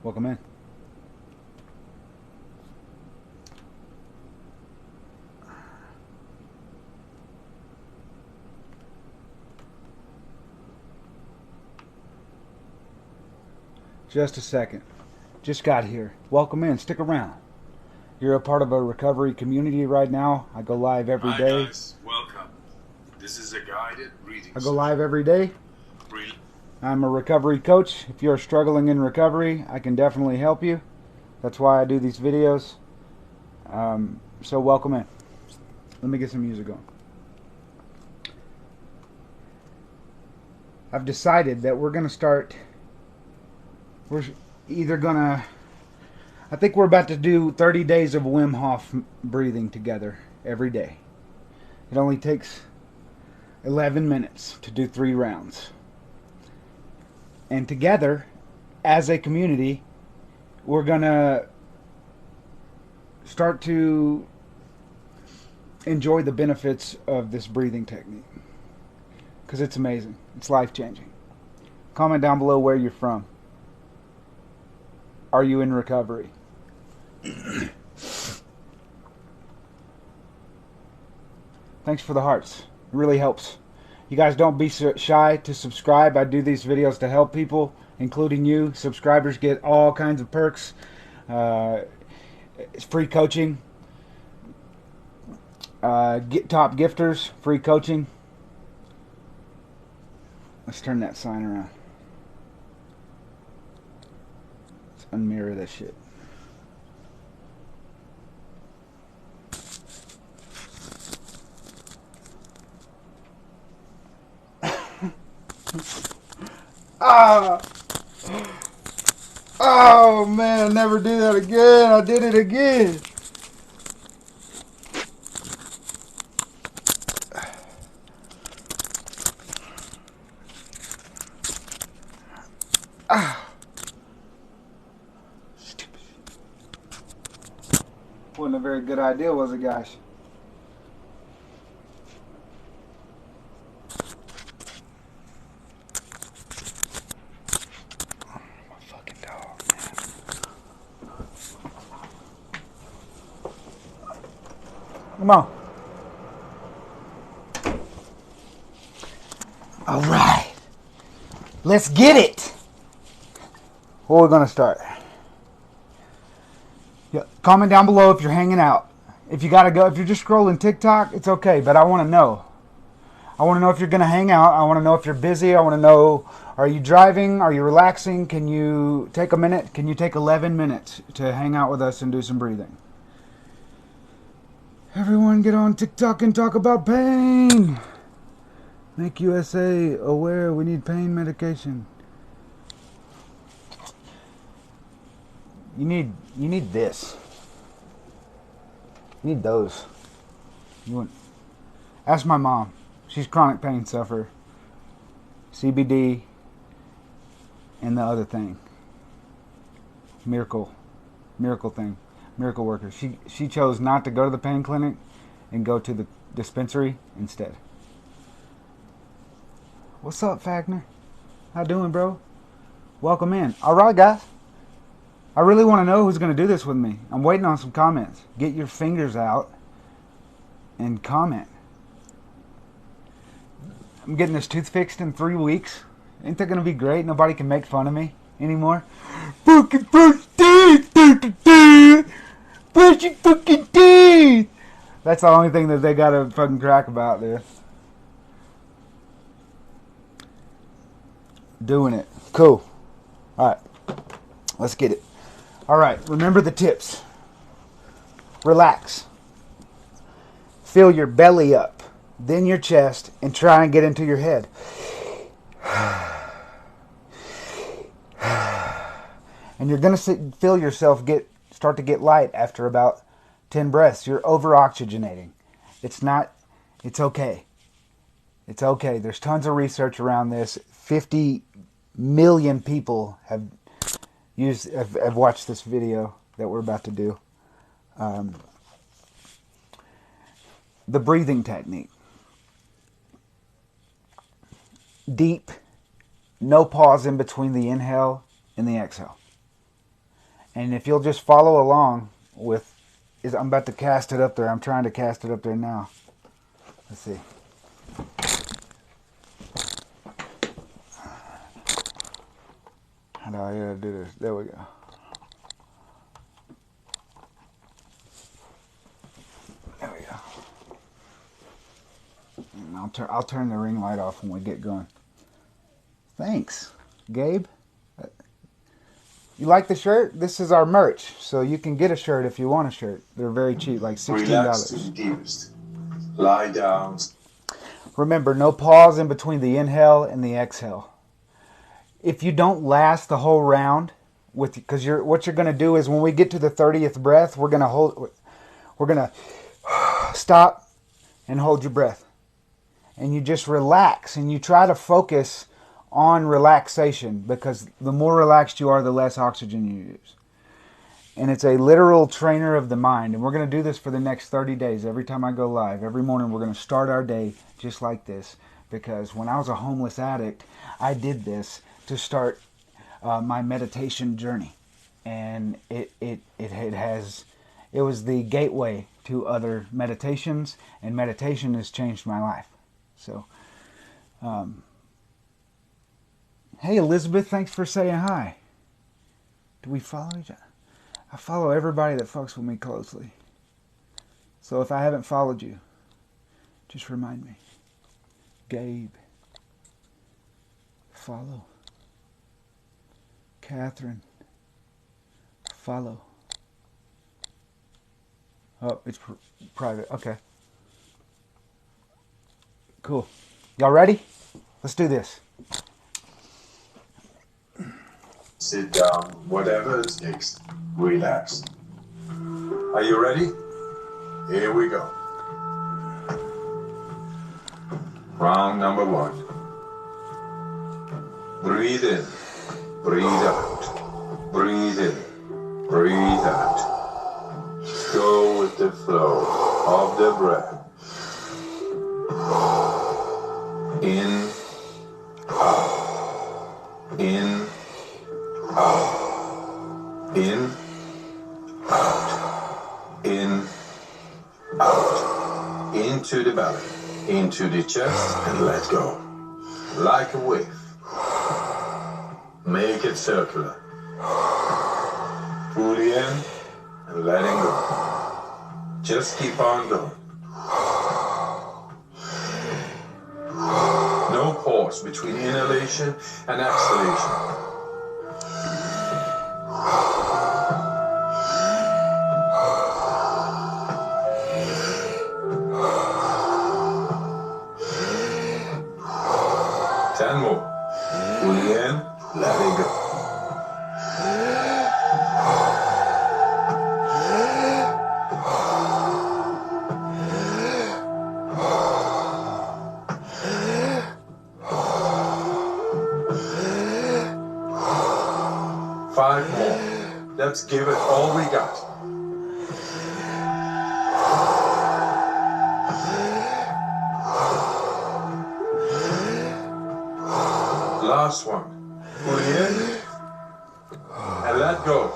Welcome in. Just a second. Just got here. Welcome in. Stick around. You're a part of a recovery community right now. I go live every Hi day. guys, welcome. This is a guided reading I go live every day. Re- I'm a recovery coach. If you're struggling in recovery, I can definitely help you. That's why I do these videos. So welcome in. Let me get some music going. I've decided that we're going to start. We're either going to. I think we're about to do 30 days of Wim Hof breathing together every day. It only takes 11 minutes to do 3 rounds. And together, as a community, we're going to start to enjoy the benefits of this breathing technique. Because it's amazing. It's life-changing. Comment down below where you're from. Are you in recovery? Thanks for the hearts. It really helps. You guys don't be shy to subscribe. I do these videos to help people, including you. Subscribers get all kinds of perks. It's free coaching. Get top gifters, free coaching. Let's turn that sign around. Let's unmirror that shit. Ah! Oh man, never do that again. I did it again. Ah. Stupid. Wasn't a very good idea, was it, guys? My fucking dog, man. Come on. All right. Let's get it. Where we're gonna start. Yeah, comment down below if you're hanging out. If you gotta go, if you're just scrolling TikTok, it's okay. But I want to know. I want to know if you're gonna hang out. I want to know if you're busy. I want to know: are you driving? Are you relaxing? Can you take a minute? Can you take 11 minutes to hang out with us and do some breathing? Everyone, get on TikTok and talk about pain. Make USA aware we need pain medication. You need this. You need those. You want? Ask my mom. She's chronic pain sufferer. CBD and the other thing. Miracle thing. Miracle worker. She chose not to go to the pain clinic and go to the dispensary instead. What's up, Fagner? How doing, bro? Welcome in. All right, guys. I really want to know who's going to do this with me. I'm waiting on some comments. Get your fingers out and comment. I'm getting this tooth fixed in 3 weeks. Ain't that going to be great? Nobody can make fun of me anymore. Fucking first teeth! Brush your fucking teeth! That's the only thing that they got to fucking crack about this. Doing it. Cool. Alright. Let's get it. Alright, remember the tips. Relax. Fill your belly up, then your chest, and try and get into your head. And you're going to feel yourself start to get light after about 10 breaths. You're over-oxygenating. It's okay. It's okay. There's tons of research around this. 50 million people have watched this video that we're about to do. The breathing technique. Deep, no pause in between the inhale and the exhale. And if you'll just follow along with, I'm about to cast it up there. I'm trying to cast it up there now. Let's see. How do I gotta do this? There we go. There we go. And I'll turn the ring light off when we get going. Thanks, Gabe. You like the shirt? This is our merch, so you can get a shirt if you want a shirt. They're very cheap, like $16. Relax to the deepest. Lie down. Remember, no pause in between the inhale and the exhale. If you don't last the whole round, because what you're going to do is when we get to the 30th breath, we're going to stop and hold your breath, and you just relax and you try to focus on relaxation, because the more relaxed you are, the less oxygen you use. And it's a literal trainer of the mind. And we're going to do this for the next 30 days. Every time I go live, every morning, we're going to start our day just like this. Because when I was a homeless addict, I did this to start my meditation journey. And it was the gateway to other meditations. And meditation has changed my life. So, hey, Elizabeth, thanks for saying hi. Do we follow each other? I follow everybody that fucks with me closely. So if I haven't followed you, just remind me. Gabe. Follow. Catherine. Follow. Oh, it's private. Okay. Cool. Y'all ready? Let's do this. Sit down. Whatever is next. Relax. Are you ready? Here we go. Round number 1. Breathe in. Breathe out. Breathe in. Breathe out. Go with the flow of the breath. In. Out. In. Out. In. Out. In. Out. Into the belly. Into the chest and let go. Like a wave. Make it circular. Fully in and letting go. Just keep on going. No pause between inhalation and exhalation. Let's give it all we got. Last one. Fully in and let go.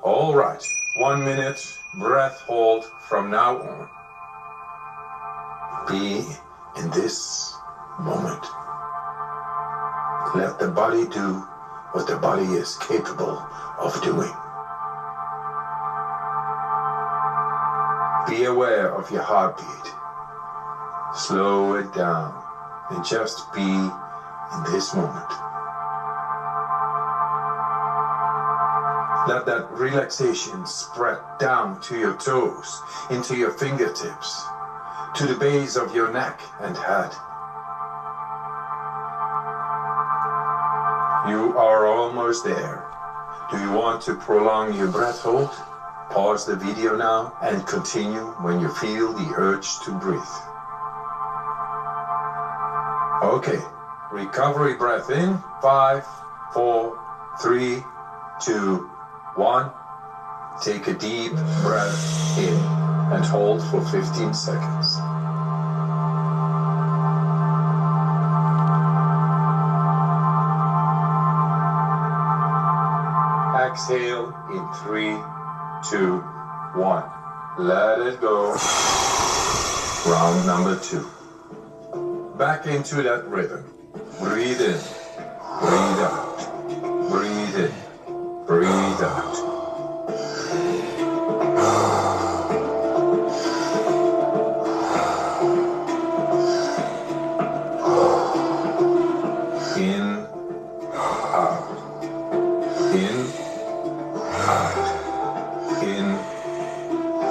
All right. 1 minute breath hold from now on. Be in this moment. Let the body do what the body is capable of doing. Be aware of your heartbeat. Slow it down and just be in this moment. Let that relaxation spread down to your toes, into your fingertips, to the base of your neck and head. You are almost there. Do you want to prolong your breath hold? Pause the video now and continue when you feel the urge to breathe. Okay, recovery breath in. 5, 4, 3, 2, 1. Take a deep breath in and hold for 15 seconds. Exhale in 3, 2, 1. Let it go. Round number 2. Back into that rhythm. Breathe in. Breathe out. Breathe in. Breathe out. In, out. In, out. In,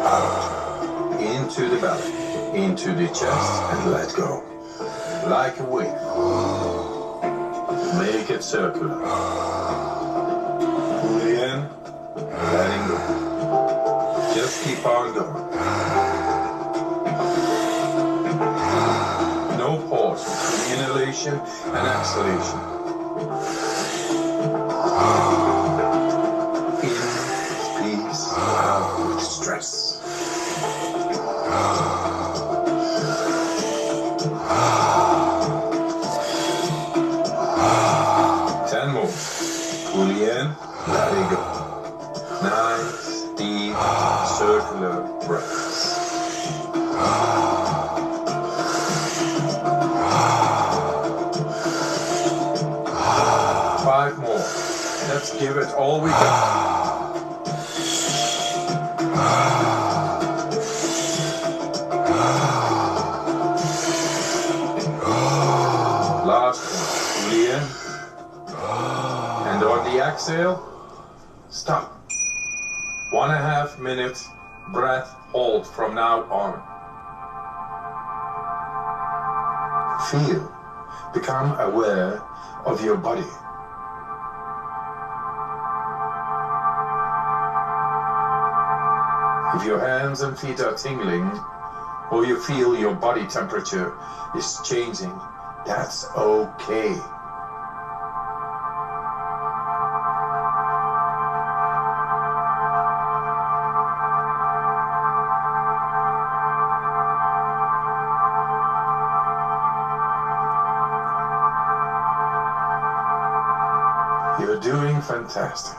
out. Into the belly. Into the chest and let go. Like a wave. Make it circular. Fully in, letting go. Just keep on going. No pause between inhalation and exhalation. In with peace, out with stress. 10 more. Fully in, let it go. Nice, deep, circular breaths. 5 more. Let's give it all we got. Last one. Fully in. And on the exhale, stop. 1.5 minutes breath hold from now on. Feel, become aware of your body. If your hands and feet are tingling, or you feel your body temperature is changing, that's okay. You're doing fantastic.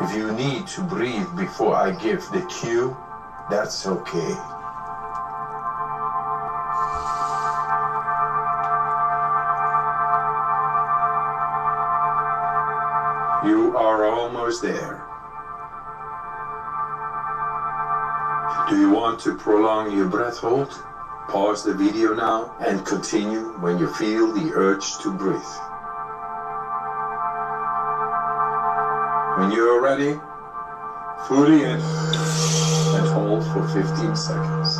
If you need to breathe before I give the cue, that's okay. You are almost there. Do you want to prolong your breath hold? Pause the video now and continue when you feel the urge to breathe. When you are ready, fully in and hold for 15 seconds.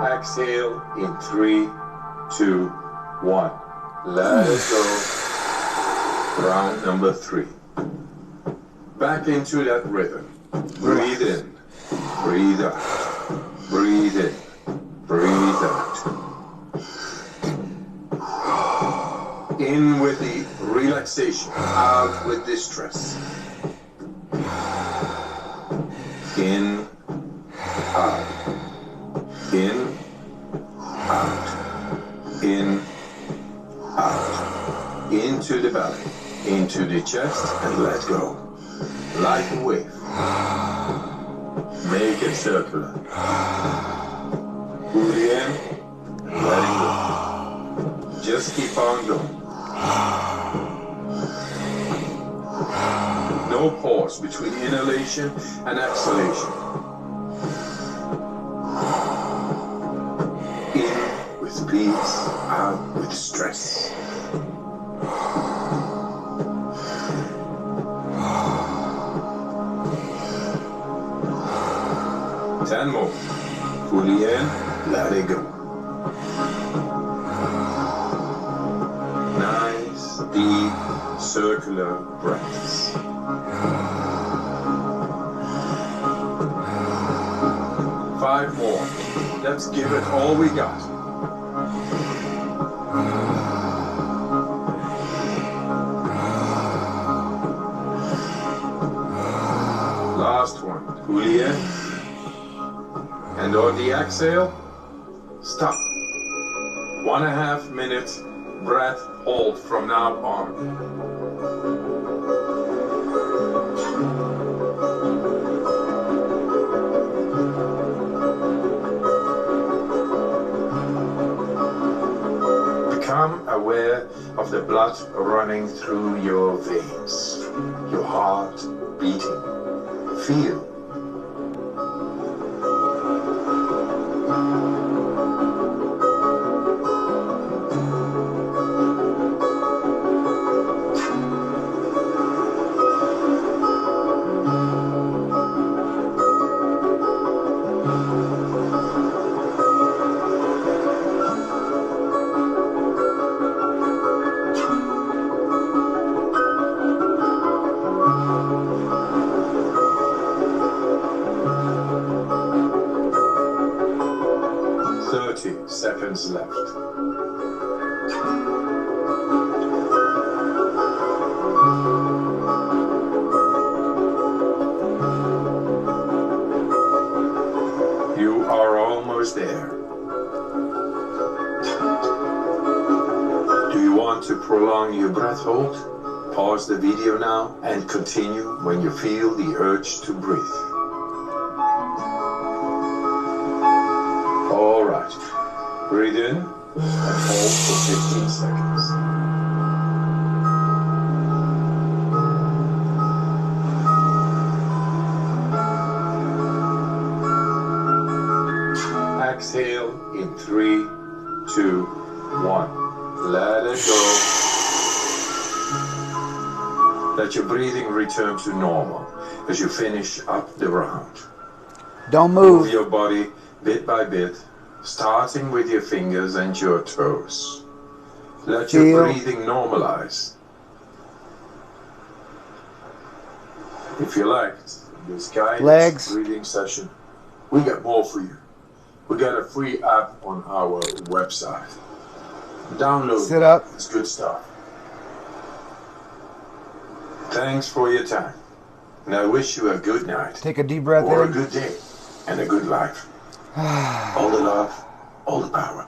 Exhale in 3, 2, 1. Let it go. Round number 3. Back into that rhythm. Breathe in, breathe out, breathe in, breathe out. In with the relaxation, out with the stress. In, out. In, out. In, out. Into the belly, into the chest, and let go. Like a wave. Make it circular. Fully in, letting go. Just keep on going. No pause between inhalation and exhalation. In with peace, out with stress. Ten more. Fully in, let it go. Nice, deep, circular breaths. Five more. Let's give it all we got. And on the exhale, stop. 1.5 minutes breath hold from now on. Become aware of the blood running through your veins, your heart beating. Feel. Seconds left. You are almost there. Do you want to prolong your breath hold? Pause the video now and continue when you feel the urge to breathe. All right. Breathe in and hold for 15 seconds. Exhale in 3, 2, 1. Let it go. Let your breathing return to normal as you finish up the round. Don't move. Move your body bit by bit, starting with your fingers and your toes. Let your breathing normalize. If you liked this guided breathing session, we got more for you. We got a free app on our website. Download Sit up. It's good stuff. Thanks for your time. And I wish you a good night. Take a deep breath or in. a good day and a good life. All the love, all the power.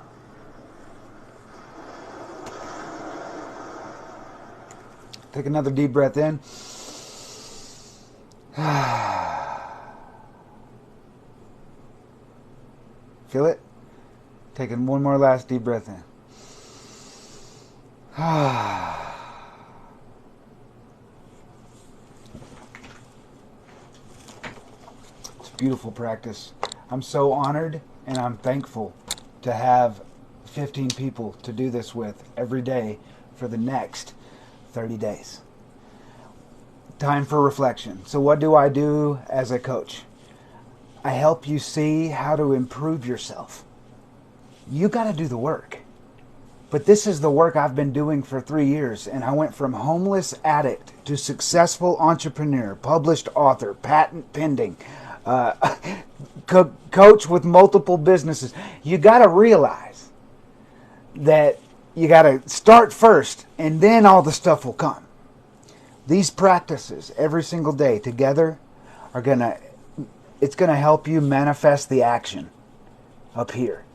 Take another deep breath in. Feel it? Taking one more last deep breath in. It's a beautiful practice. I'm so honored and I'm thankful to have 15 people to do this with every day for the next 30 days. Time for reflection. So what do I do as a coach? I help you see how to improve yourself. You got to do the work. But this is the work I've been doing for 3 years, and I went from homeless addict to successful entrepreneur, published author, patent pending, coach with multiple businesses. You got to realize that you got to start first, and then all the stuff will come. These practices every single day together are it's going to help you manifest the action up here.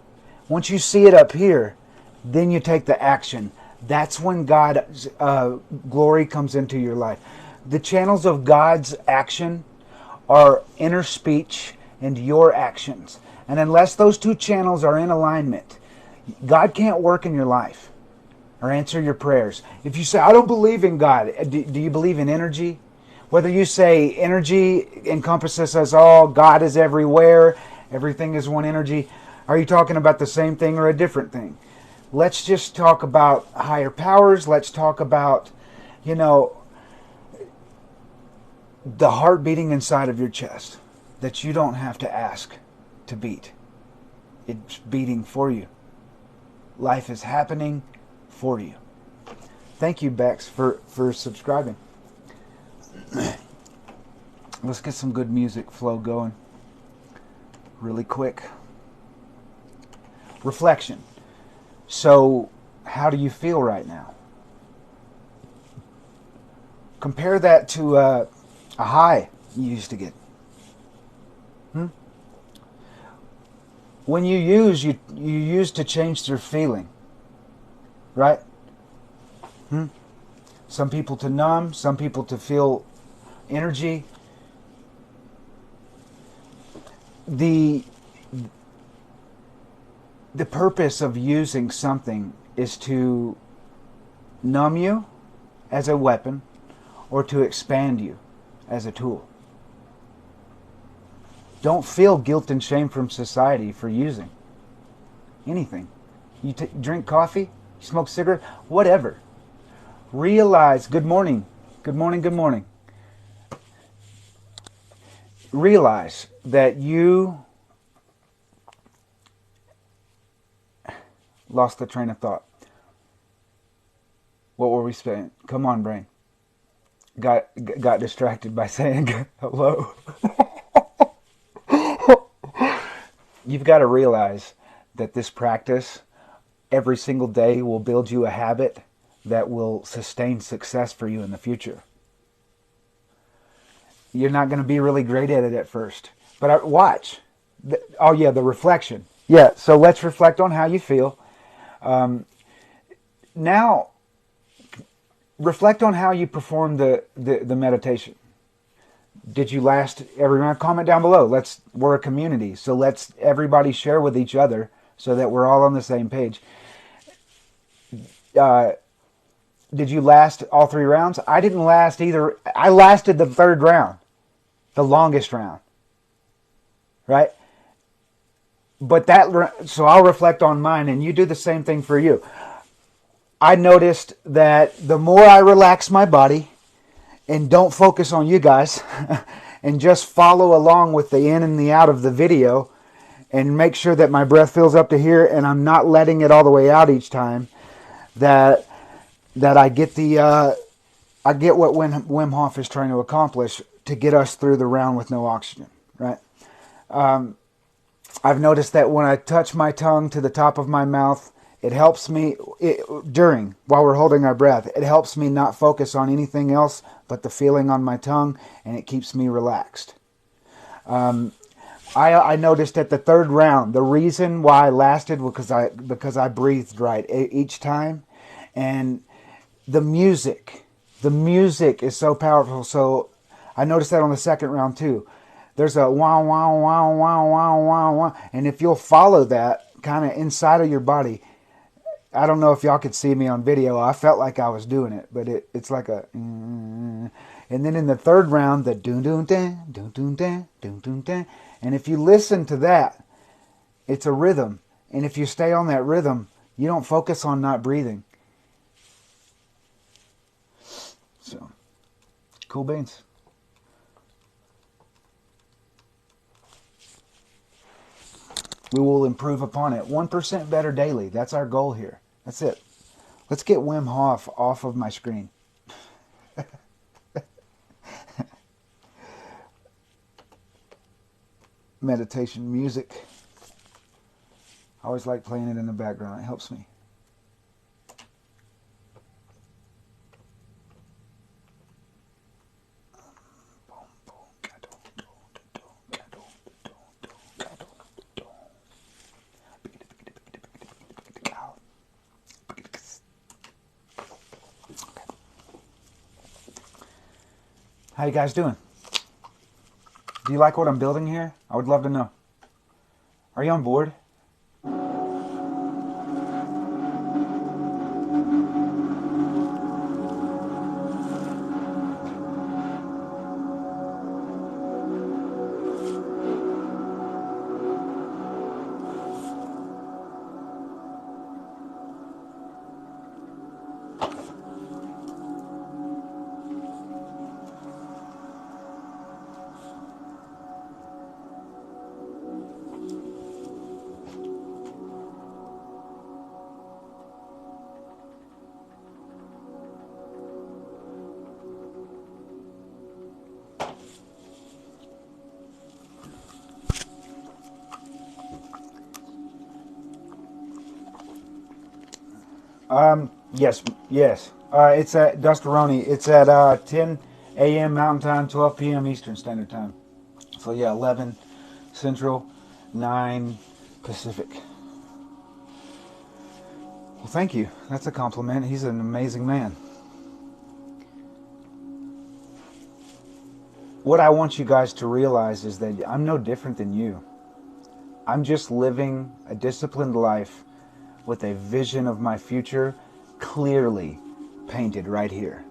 Once you see it up here, then you take the action. That's when God's glory comes into your life. The channels of God's action are inner speech and your actions. And unless those two channels are in alignment, God can't work in your life or answer your prayers. If you say, I don't believe in God, do you believe in energy? Whether you say energy encompasses us all, God is everywhere, everything is one energy, are you talking about the same thing or a different thing? Let's just talk about higher powers. Let's talk about, the heart beating inside of your chest that you don't have to ask to beat. It's beating for you. Life is happening for you. Thank you, Bex, for subscribing. Let's get some good music flow going really quick. Reflection. So, how do you feel right now? Compare that to a high you used to get. When you use, you use to change their feeling, right? Some people to numb, some people to feel energy. The purpose of using something is to numb you as a weapon or to expand you as a tool. Don't feel guilt and shame from society for using anything. You drink coffee, you smoke cigarettes, whatever. Realize, good morning, good morning, good morning. Realize that you lost the train of thought. What were we saying? Come on, brain. Got distracted by saying hello. You've got to realize that this practice every single day will build you a habit that will sustain success for you in the future. You're not going to be really great at it at first. But watch. Oh yeah, the reflection. Yeah, so let's reflect on how you feel. Now, reflect on how you performed the meditation. Did you last every round? Comment down below. We're a community, so let's everybody share with each other so that we're all on the same page. Did you last all 3 rounds? I didn't last either. I lasted the 3rd round, the longest round, right? But so I'll reflect on mine, and you do the same thing for you. I noticed that the more I relax my body and don't focus on you guys and just follow along with the in and the out of the video and make sure that my breath fills up to here and I'm not letting it all the way out each time, that I get I get what Wim Hof is trying to accomplish to get us through the round with no oxygen, right? I've noticed that when I touch my tongue to the top of my mouth, it helps me, while we're holding our breath, it helps me not focus on anything else but the feeling on my tongue, and it keeps me relaxed. I noticed at the 3rd round, the reason why I lasted was because I breathed right each time, and the music is so powerful. So I noticed that on the 2nd round too. There's a wow, wow, wow, wow, wow, wow, wow. And if you'll follow that kind of inside of your body, I don't know if y'all could see me on video. I felt like I was doing it, but it's like a... And then in the 3rd round, the dun-dun-dun, dun-dun-dun, dun-dun-dun. And if you listen to that, it's a rhythm. And if you stay on that rhythm, you don't focus on not breathing. So, cool beans. We will improve upon it. 1% better daily. That's our goal here. That's it. Let's get Wim Hof off of my screen. Meditation music. I always like playing it in the background. It helps me. How you guys doing? Do you like what I'm building here? I would love to know. Are you on board? Yes. It's at Dustaroni. It's at 10 a.m. Mountain Time, 12 p.m. Eastern Standard Time. So yeah, 11 Central, 9 Pacific. Well, thank you. That's a compliment. He's an amazing man. What I want you guys to realize is that I'm no different than you. I'm just living a disciplined life with a vision of my future clearly painted right here.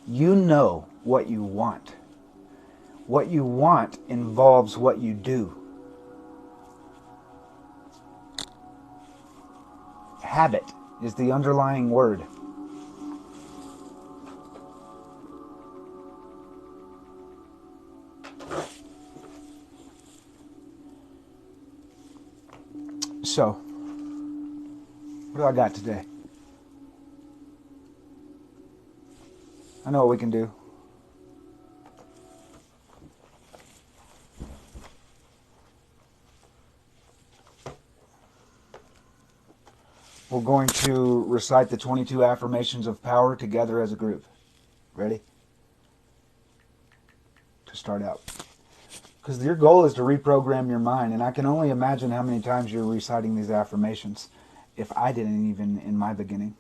You know what you want. What you want involves what you do. Habit is the underlying word. So, what do I got today? I know what we can do. We're going to recite the 22 affirmations of power together as a group. Ready? To start out. Because your goal is to reprogram your mind, and I can only imagine how many times you're reciting these affirmations if I didn't even in my beginning.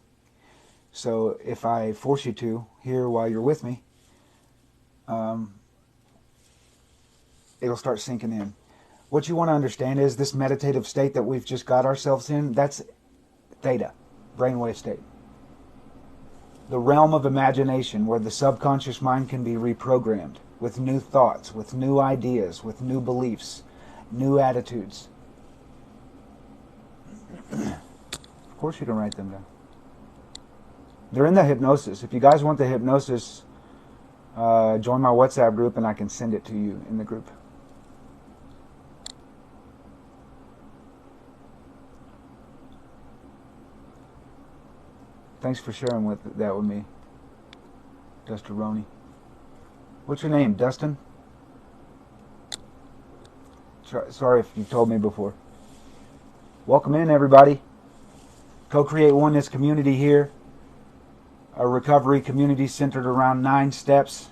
So if I force you to here while you're with me, it'll start sinking in. What you want to understand is this meditative state that we've just got ourselves in, that's theta, brainwave state. The realm of imagination where the subconscious mind can be reprogrammed with new thoughts, with new ideas, with new beliefs, new attitudes. Of course you can write them down. They're in the hypnosis. If you guys want the hypnosis, join my WhatsApp group and I can send it to you in the group. Thanks for sharing that with me, Dustaroni. What's your name, Dustin? Sorry if you told me before. Welcome in, everybody. Co-create Oneness community here. A recovery community centered around 9 steps.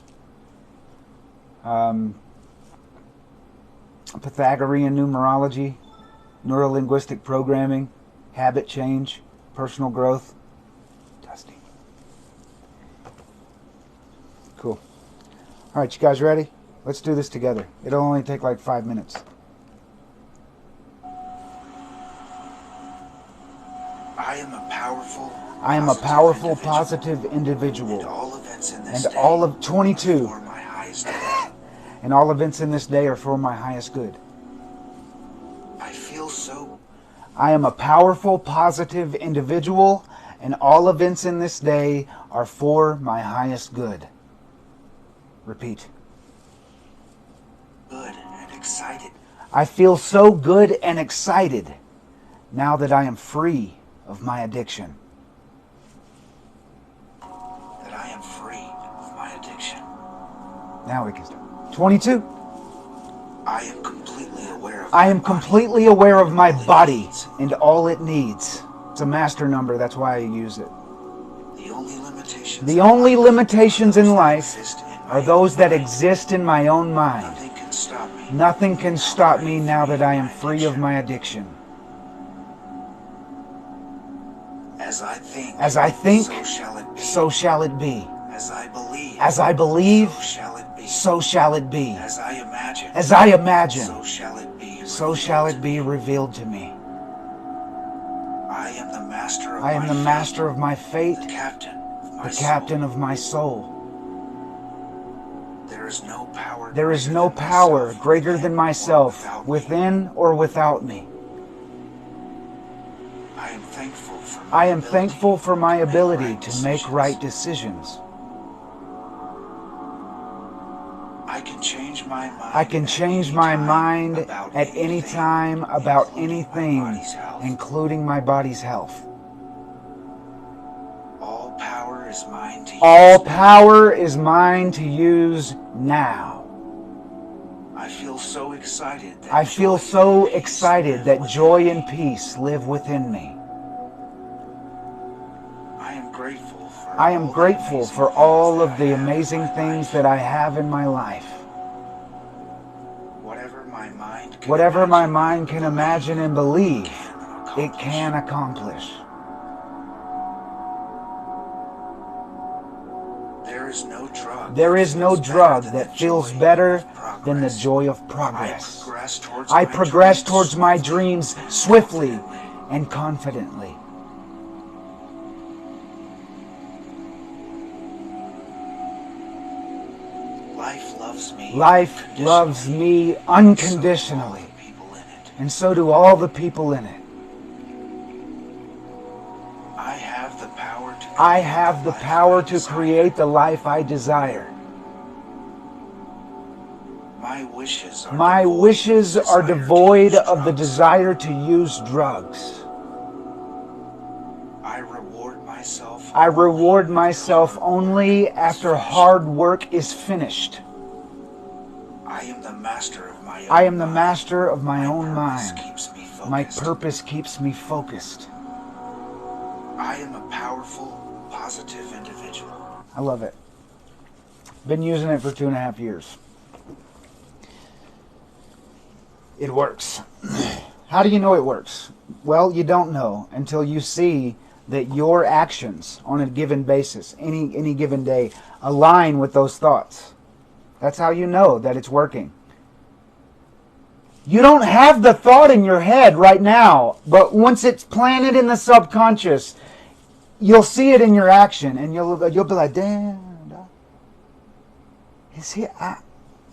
Pythagorean numerology, neuro-linguistic programming, habit change, personal growth. Dusty. Cool. All right, you guys ready? Let's do this together. It'll only take like 5 minutes. I am a powerful, positive individual. And all of 22. And all events in this day are for my highest good. I am a powerful, positive individual, and all events in this day are for my highest good. Repeat. Good and excited. I feel so good and excited now that I am free of my addiction. That I am free of my addiction. Now we can start. 22. I am completely aware of I am completely aware of my body and all it needs. It's a master number, that's why I use it. The only limitations in life are those that exist in my own mind. Nothing can stop me now that I am free of my addiction. As I think, so shall it be. so shall it be. As I believe, so shall it be. As I imagine, so shall it be revealed to me. I am the master of my fate, the captain of my soul. There is no power greater than myself, within or without me. I am thankful for my ability to make right decisions. I can change my mind at any time about anything, including my body's health. All power is mine to use. All power is mine to use now. I feel so excited that joy and peace live within me. I am grateful for all of the amazing things that I have in my life. Whatever my mind can imagine and believe, it can accomplish. There is no drug that feels better than the joy of progress. I progress towards my dreams swiftly and confidently. Life loves me unconditionally, and so do all the people in it. I have the power to create the life I desire. My wishes are devoid of the desire to use drugs. I reward myself only after hard work is finished. I am the master of my own mind. My purpose keeps me focused. I am a powerful, positive individual. I love it. Been using it for 2.5 years. It works. How do you know it works? Well, you don't know until you see that your actions on a given basis, any given day, align with those thoughts. That's how you know that it's working. You don't have the thought in your head right now, but once it's planted in the subconscious, you'll see it in your action, and you'll be like, damn, is he?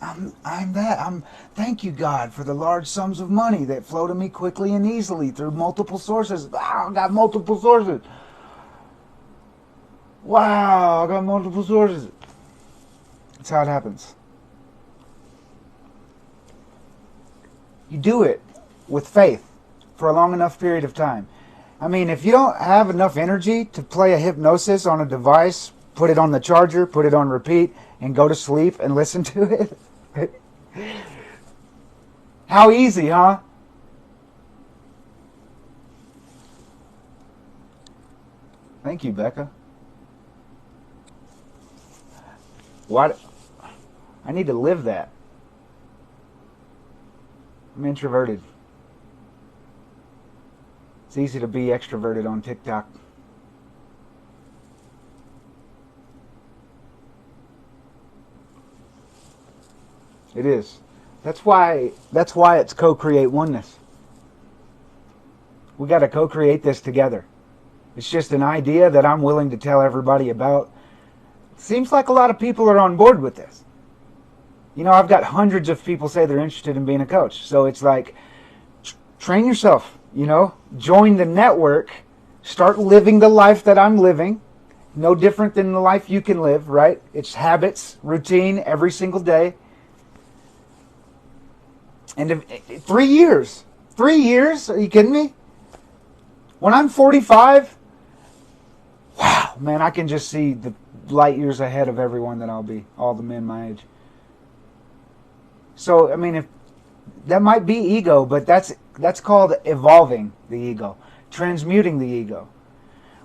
I'm that. Thank you, God, for the large sums of money that flow to me quickly and easily through multiple sources. Wow, I got multiple sources. Wow, I got multiple sources. That's how it happens. You do it with faith for a long enough period of time. I mean, if you don't have enough energy to play a hypnosis on a device, put it on the charger, put it on repeat, and go to sleep and listen to it. How easy, huh? Thank you, Becca. What? I need to live that. I'm introverted. It's easy to be extroverted on TikTok. It is. That's why it's co-create oneness. We got to co-create this together. It's just an idea that I'm willing to tell everybody about. Seems like a lot of people are on board with this. You know, I've got hundreds of people say they're interested in being a coach. So it's like, train yourself, you know, join the network, start living the life that I'm living. No different than the life you can live, right? It's habits, routine, every single day. And 3 years, 3 years, are you kidding me? When I'm 45, wow, man, I can just see the light years ahead of everyone that I'll be, all the men my age. So, I mean, if that might be ego, but that's called evolving the ego, transmuting the ego.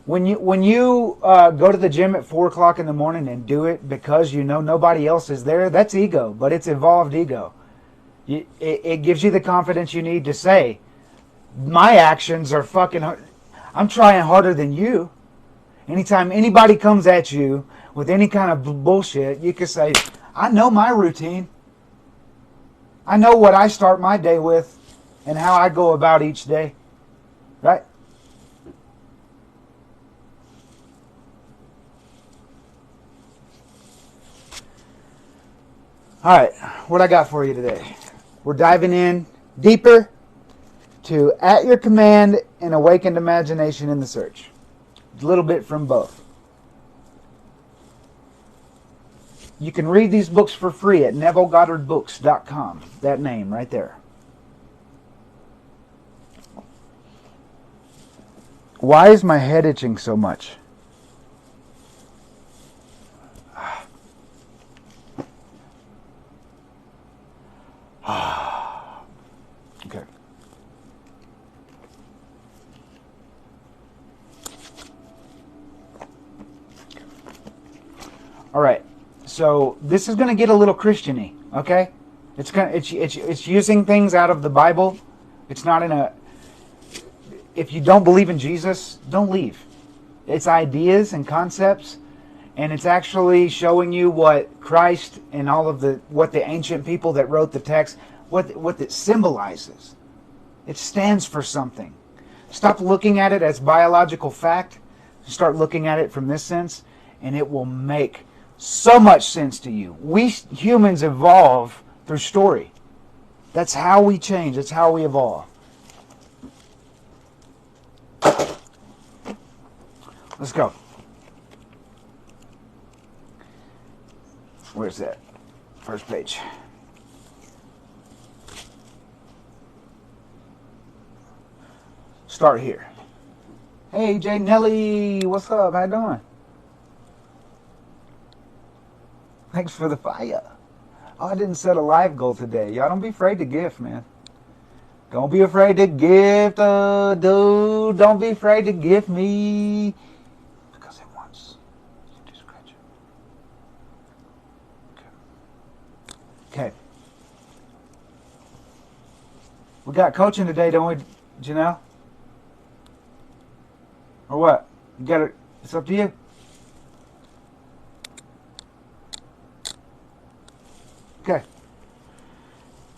When you go to the gym at 4 o'clock in the morning and do it because you know nobody else is there, that's ego, but it's evolved ego. It gives you the confidence you need to say, my actions are fucking hard. I'm trying harder than you. Anytime anybody comes at you with any kind of bullshit, you can say, I know my routine. I know what I start my day with and how I go about each day. Right? All right, what I got for you today? We're diving in deeper to At Your Command and Awakened Imagination in the Search. A little bit from both. You can read these books for free at NevilleGoddardBooks.com. That name right there. Why is my head itching so much? Okay. All right. So this is going to get a little Christian-y, okay? It's using things out of the Bible. It's not in a. If you don't believe in Jesus, don't leave. It's ideas and concepts, and it's actually showing you what Christ and all of what the ancient people that wrote the text, what it symbolizes. It stands for something. Stop looking at it as biological fact. Start looking at it from this sense, and it will make so much sense to you. We humans evolve through story. That's how we change. That's how we evolve. Let's go. Where's that? First page. Start here. Hey, Jay Nelly, what's up? How you doing? Thanks for the fire. Oh, I didn't set a live goal today. Y'all don't be afraid to gift, man. Don't be afraid to gift, dude. Don't be afraid to gift me. Because it wants you to scratch it. Okay. We got coaching today, don't we, Janelle? Or what? You got it. It's up to you. Okay.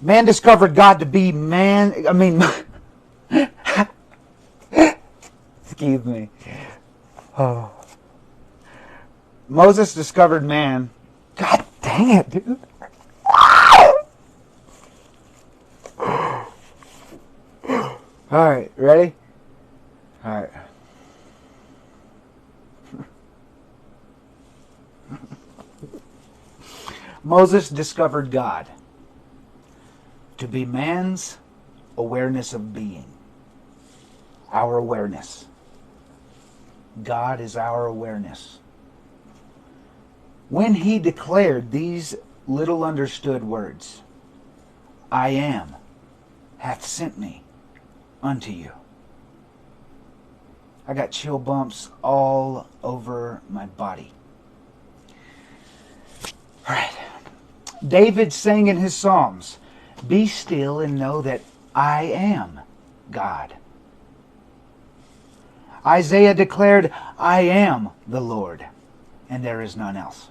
Man discovered God to be man. I mean, excuse me. Oh. Moses discovered man. God dang it, dude. All right, ready? All right. Moses discovered God to be man's awareness of being. Our awareness. God is our awareness. When he declared these little understood words, I am, hath sent me unto you. I got chill bumps all over my body. All right. David sang in his Psalms, be still and know that I am God. Isaiah declared, I am the Lord, and there is none else.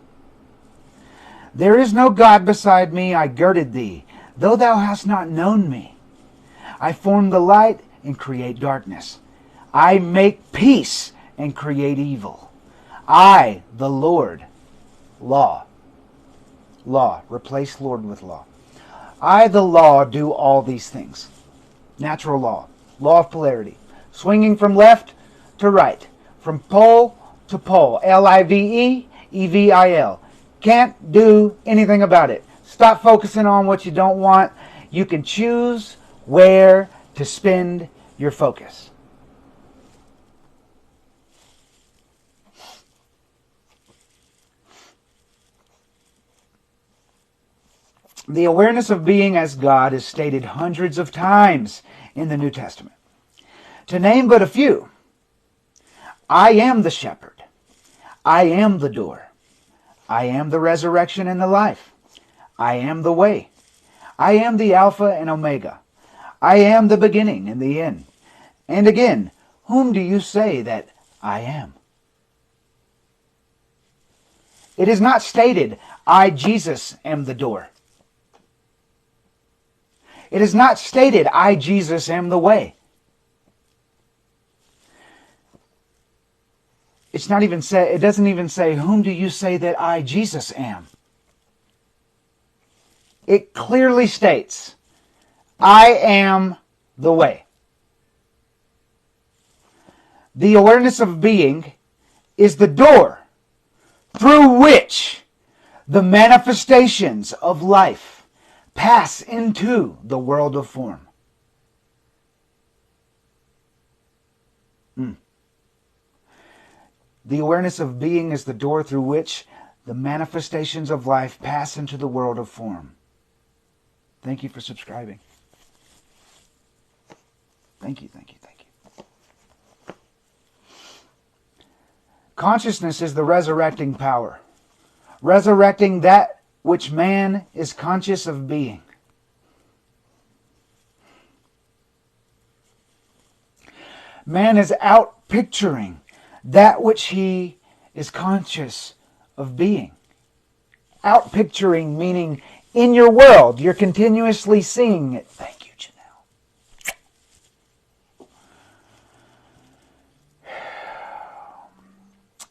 There is no God beside me, I girded thee, though thou hast not known me. I form the light and create darkness. I make peace and create evil. I, the Lord, law. Law. Replace Lord with law. I, the law, do all these things. Natural law. Law of polarity. Swinging from left to right. From pole to pole. L-I-V-E, E-V-I-L. Can't do anything about it. Stop focusing on what you don't want. You can choose where to spend your focus. The awareness of being as God is stated hundreds of times in the New Testament. To name but a few, I am the shepherd. I am the door. I am the resurrection and the life. I am the way. I am the Alpha and Omega. I am the beginning and the end. And again, whom do you say that I am? It is not stated, I, Jesus, am the door. It is not stated, I, Jesus, am the way. It doesn't even say, whom do you say that I, Jesus, am? It clearly states, I am the way. The awareness of being is the door through which the manifestations of life pass into the world of form. The awareness of being is the door through which the manifestations of life pass into the world of form. Thank you for subscribing. Thank you, thank you, thank you. Consciousness is the resurrecting power. Resurrecting that which man is conscious of being. Man is out picturing that which he is conscious of being. Out picturing meaning in your world, you're continuously seeing it. Thank you, Janelle.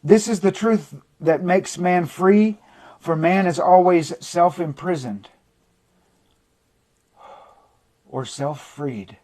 This is the truth that makes man free, for man is always self-imprisoned or self-freed.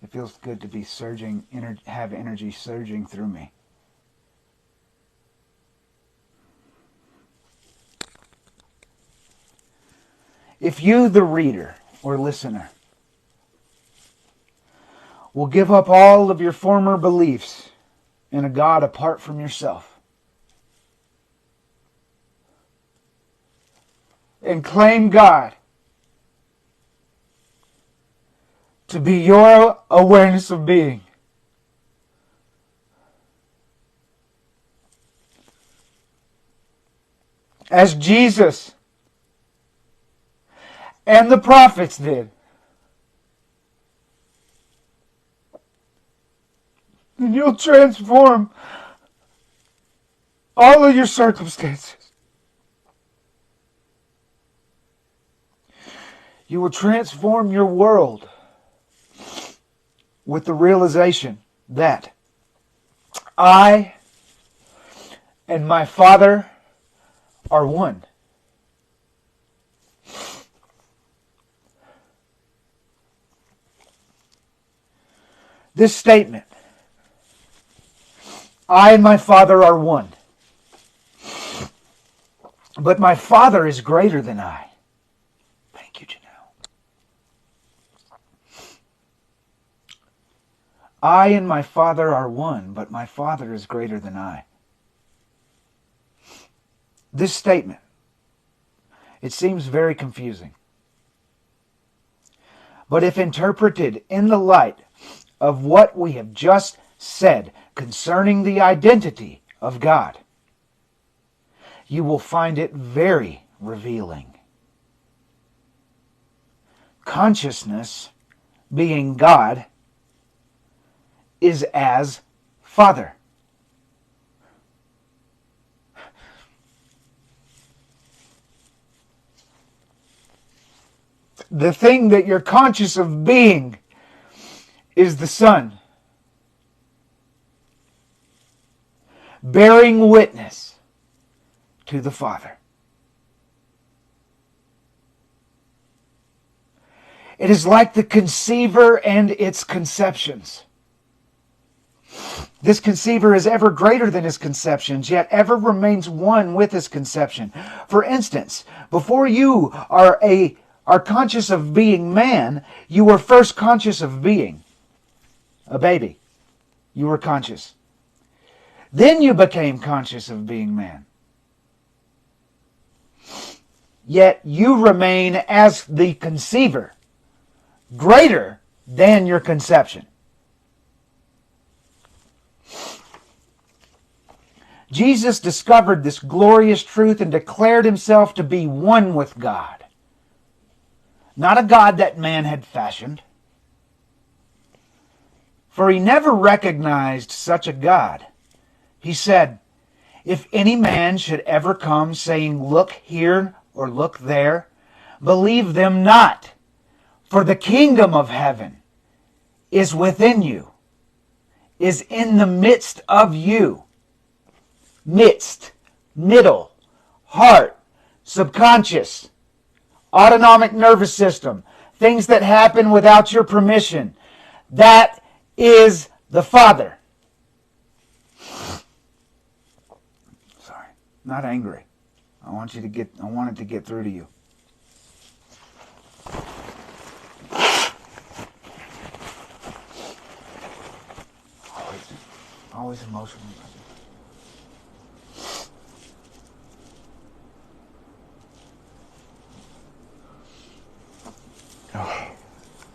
It feels good to be surging, have energy surging through me. If you, the reader or listener, will give up all of your former beliefs in a God apart from yourself and claim God to be your awareness of being, as Jesus and the prophets did, then you'll transform all of your circumstances. You will transform your world with the realization that I and my Father are one. This statement, I and my Father are one, but my Father is greater than I. Thank you, Janelle. I and my Father are one, but my Father is greater than I. This statement, it seems very confusing. But if interpreted in the light of what we have just said concerning the identity of God, you will find it very revealing. Consciousness, being God, is as Father. The thing that you're conscious of being is the Son, bearing witness to the Father. It is like the conceiver and its conceptions. This conceiver is ever greater than his conceptions, yet ever remains one with his conception. For instance, before you are conscious of being man, you were first conscious of being a baby. You were conscious. Then you became conscious of being man. Yet you remain as the conceiver, greater than your conception. Jesus discovered this glorious truth and declared himself to be one with God. Not a God that man had fashioned. For he never recognized such a God. He said, if any man should ever come saying, look here or look there, believe them not, for the kingdom of heaven is within you, is in the midst of you. Midst, middle, heart, subconscious, autonomic nervous system, things that happen without your permission. That is the Father. Sorry, not angry. I want it to get through to you. Always emotional.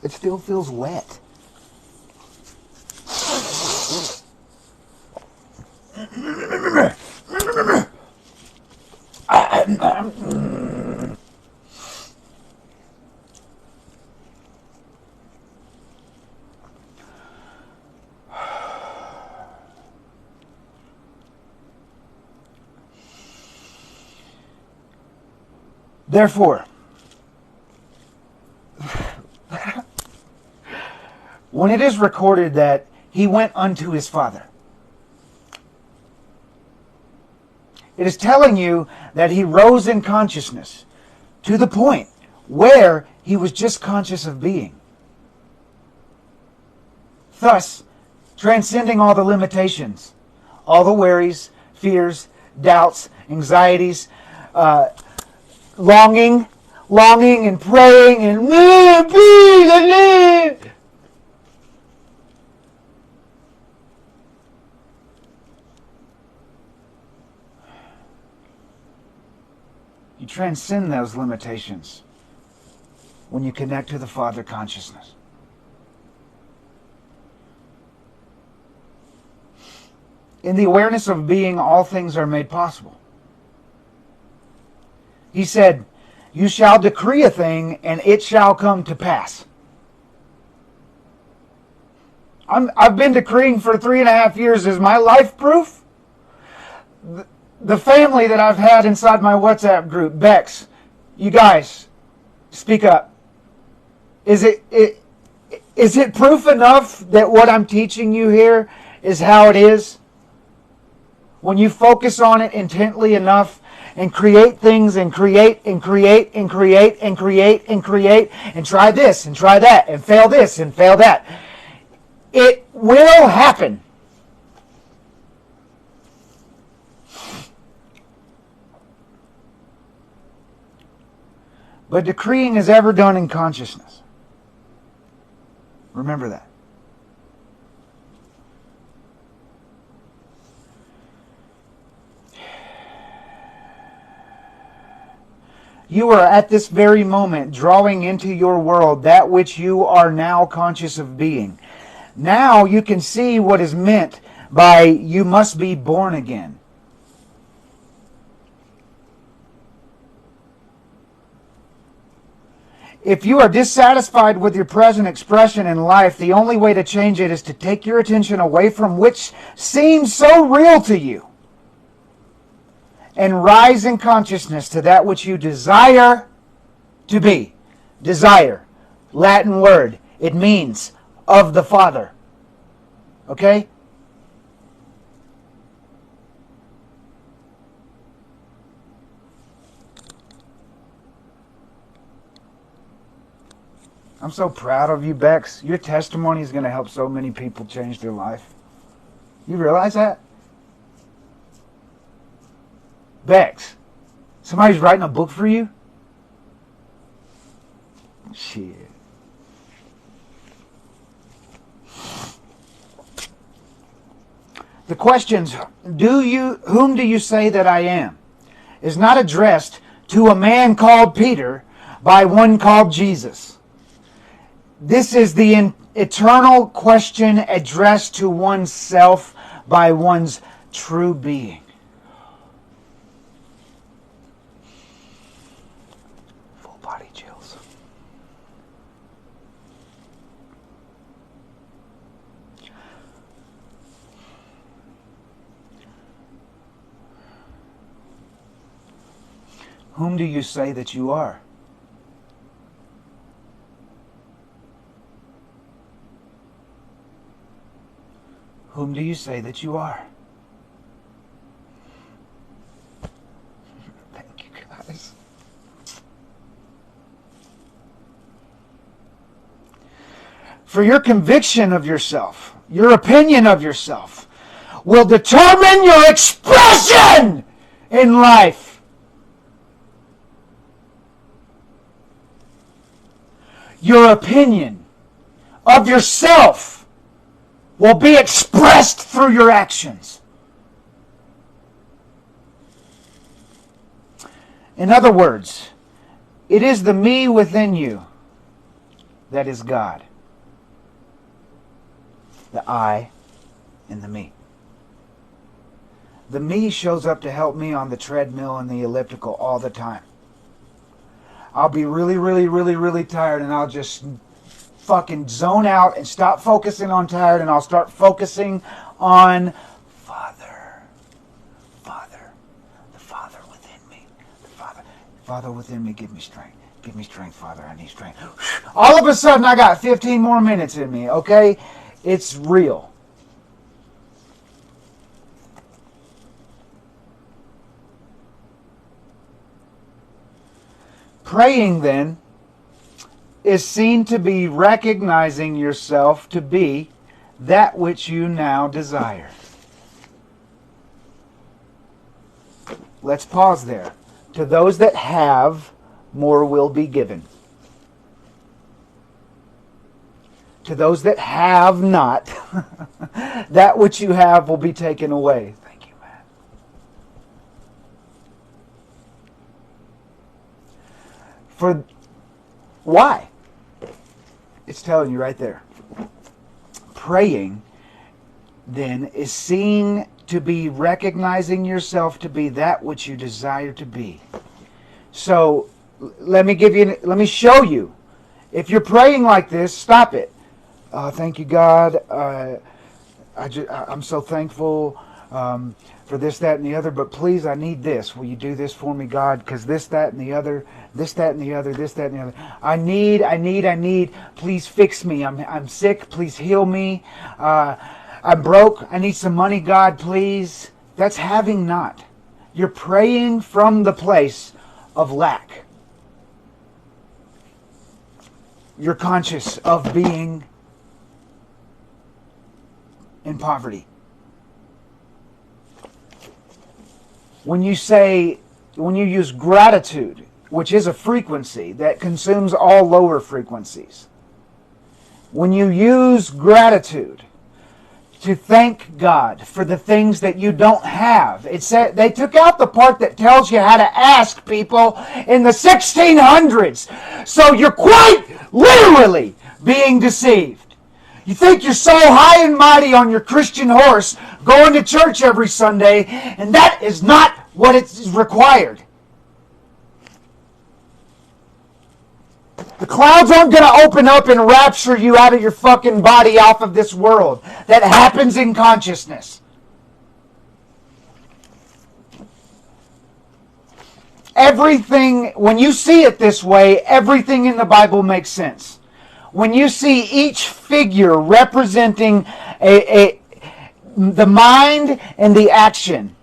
It still feels wet. Therefore, when it is recorded that he went unto his Father, it is telling you that he rose in consciousness to the point where he was just conscious of being. Thus, transcending all the limitations, all the worries, fears, doubts, anxieties, longing and praying and you transcend those limitations when you connect to the Father consciousness. In the awareness of being, all things are made possible. He said, you shall decree a thing and it shall come to pass. I've been decreeing for 3.5 years. Is my life proof? The family that I've had inside my WhatsApp group, Bex, you guys, speak up. Is it proof enough that what I'm teaching you here is how it is? When you focus on it intently enough, and create things and create and create and create and create and create and try this and try that and fail this and fail that. It will happen. But decreeing is ever done in consciousness. Remember that. You are at this very moment drawing into your world that which you are now conscious of being. Now you can see what is meant by you must be born again. If you are dissatisfied with your present expression in life, the only way to change it is to take your attention away from which seems so real to you and rise in consciousness to that which you desire to be. Desire, Latin word. It means of the Father. Okay? I'm so proud of you, Bex. Your testimony is going to help so many people change their life. You realize that? Bex, somebody's writing a book for you? Shit. The questions, whom do you say that I am, is not addressed to a man called Peter by one called Jesus. This is the eternal question addressed to oneself by one's true being. Full body chills. Whom do you say that you are? Whom do you say that you are? Thank you, guys. For your conviction of yourself, your opinion of yourself, will determine your expression in life. Your opinion of yourself will be expressed through your actions. In other words, it is the me within you that is God. The I and the me. The me shows up to help me on the treadmill and the elliptical all the time. I'll be really, really, really, really tired, and I'll just fucking zone out and stop focusing on tired, and I'll start focusing on Father. Father. The Father within me. The Father within me, give me strength. Give me strength, Father. I need strength. All of a sudden, I got 15 more minutes in me, okay? It's real. Praying, then, is seen to be recognizing yourself to be that which you now desire. Let's pause there. To those that have, more will be given. To those that have not, that which you have will be taken away. Thank you, Matt. For why? It's telling you right there. Praying, then, is seen to be recognizing yourself to be that which you desire to be. So, let me show you. If you're praying like this, stop it. Thank you, God. I'm so thankful for this, that, and the other. But please, I need this. Will you do this for me, God? Because this, that, and the other. This, that, and the other. This, that, and the other. I need. Please fix me. I'm sick. Please heal me. I'm broke. I need some money, God, please. That's having not. You're praying from the place of lack. You're conscious of being in poverty. When you use gratitude, which is a frequency that consumes all lower frequencies, when you use gratitude to thank God for the things that you don't have, it said they took out the part that tells you how to ask people in the 1600s. So you're quite literally being deceived. You think you're so high and mighty on your Christian horse going to church every Sunday, and that is not what is required. The clouds aren't going to open up and rapture you out of your fucking body off of this world. That happens in consciousness. Everything, when you see it this way, everything in the Bible makes sense. When you see each figure representing the mind and the action,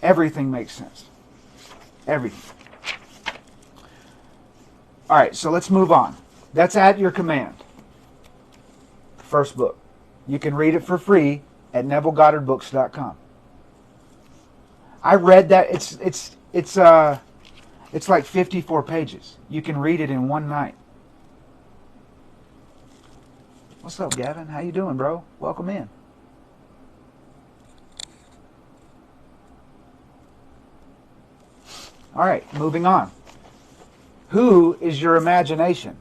everything makes sense. Everything. All right, so let's move on. That's at your command. The first book. You can read it for free at NevilleGoddardBooks.com. I read that. It's like 54 pages. You can read it in one night. What's up, Gavin? How you doing, bro? Welcome in. All right, moving on. Who is your imagination?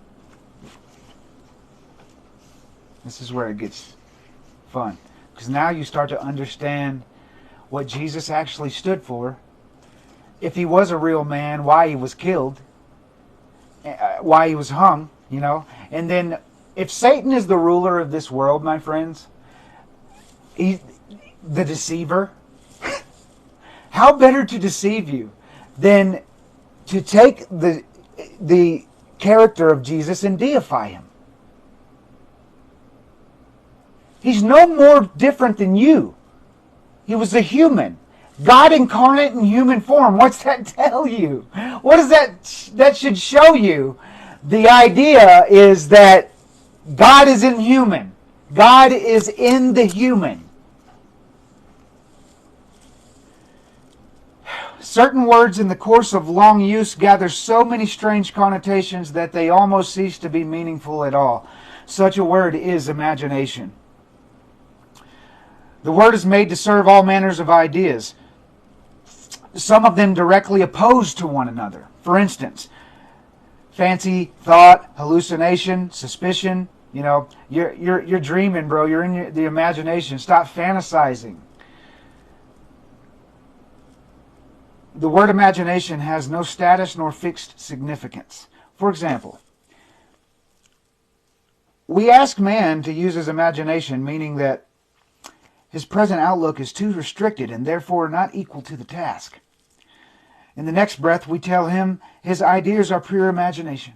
This is where it gets fun. Because now you start to understand what Jesus actually stood for. If he was a real man, why he was killed, why he was hung, you know. And then if Satan is the ruler of this world, my friends, he's the deceiver, how better to deceive you than to take the character of Jesus and deify him? He's no more different than you. He was a human. God incarnate in human form. What's that tell you? What does that should show you? The idea is that God isn't human. God is in the human. Certain words in the course of long use gather so many strange connotations that they almost cease to be meaningful at all. Such a word is imagination. The word is made to serve all manners of ideas. some of them directly opposed to one another. For instance, fancy, thought, hallucination, suspicion. You know, you're dreaming, bro. You're in the imagination. Stop fantasizing. The word imagination has no status nor fixed significance. For example, we ask man to use his imagination, meaning that his present outlook is too restricted and therefore not equal to the task. In the next breath, we tell him his ideas are pure imagination,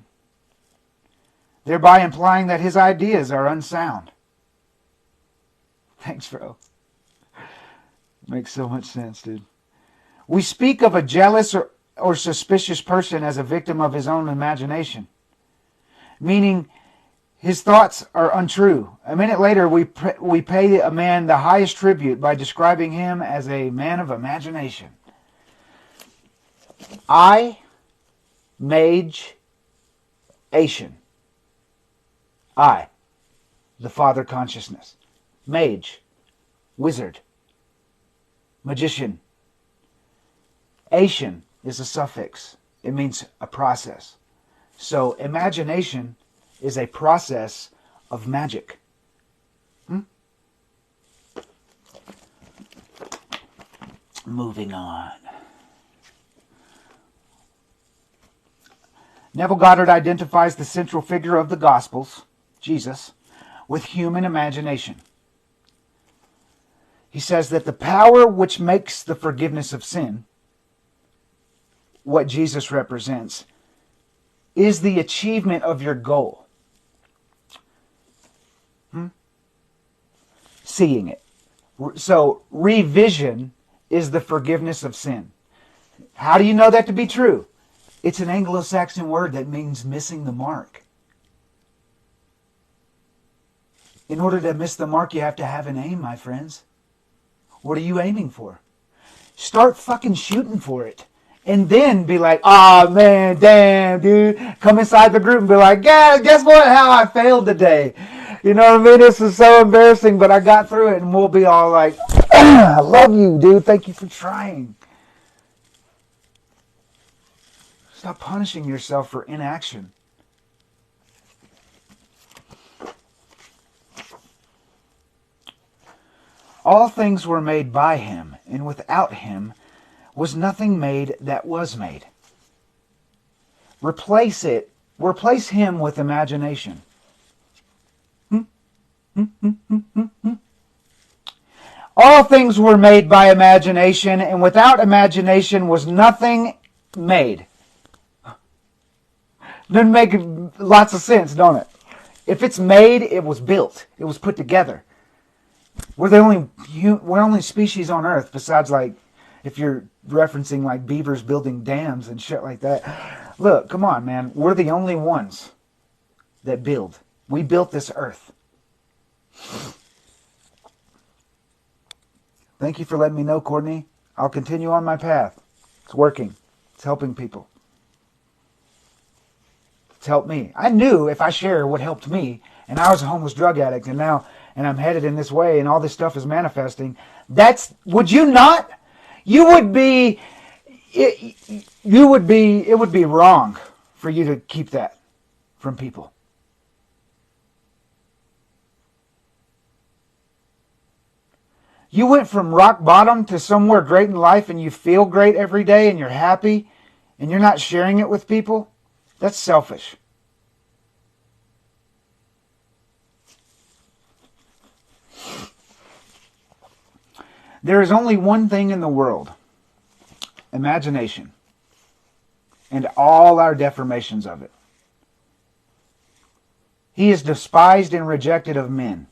thereby implying that his ideas are unsound. Thanks, bro. Makes so much sense, dude. We speak of a jealous or suspicious person as a victim of his own imagination, meaning his thoughts are untrue. A minute later, we pay a man the highest tribute by describing him as a man of imagination. Mage-ation. I, the Father Consciousness. Mage, wizard, magician. Ation is a suffix. It means a process. So imagination is a process of magic. Moving on. Neville Goddard identifies the central figure of the Gospels, Jesus, with human imagination. He says that the power which makes the forgiveness of sin, what Jesus represents, is the achievement of your goal. Seeing it. So, revision is the forgiveness of sin. How do you know that to be true? It's an Anglo-Saxon word that means missing the mark. In order to miss the mark, you have to have an aim, my friends. What are you aiming for? Start fucking shooting for it. And then be like, oh man, damn, dude. Come inside the group and be like, yeah, guess what? How I failed today. You know what I mean? This is so embarrassing, but I got through it. And we'll be all like, I love you, dude. Thank you for trying. Stop punishing yourself for inaction. All things were made by him, and without him was nothing made that was made. Replace him with imagination. All things were made by imagination, and without imagination was nothing made. Doesn't make lots of sense, don't it? If it's made, it was built. It was put together. We're the only species on Earth, besides like, if you're referencing like beavers building dams and shit like that. Look, come on, man. We're the only ones that build. We built this Earth. Thank you for letting me know, Courtney. I'll continue on my path. It's working. It's helping people. It's helped me. I knew if I share what helped me, and I was a homeless drug addict, and I'm headed in this way, and all this stuff is manifesting. Would you not? It would be wrong for you to keep that from people. You went from rock bottom to somewhere great in life, and you feel great every day, and you're happy, and you're not sharing it with people. That's selfish. There is only one thing in the world: imagination, and all our deformations of it. He is despised and rejected of men,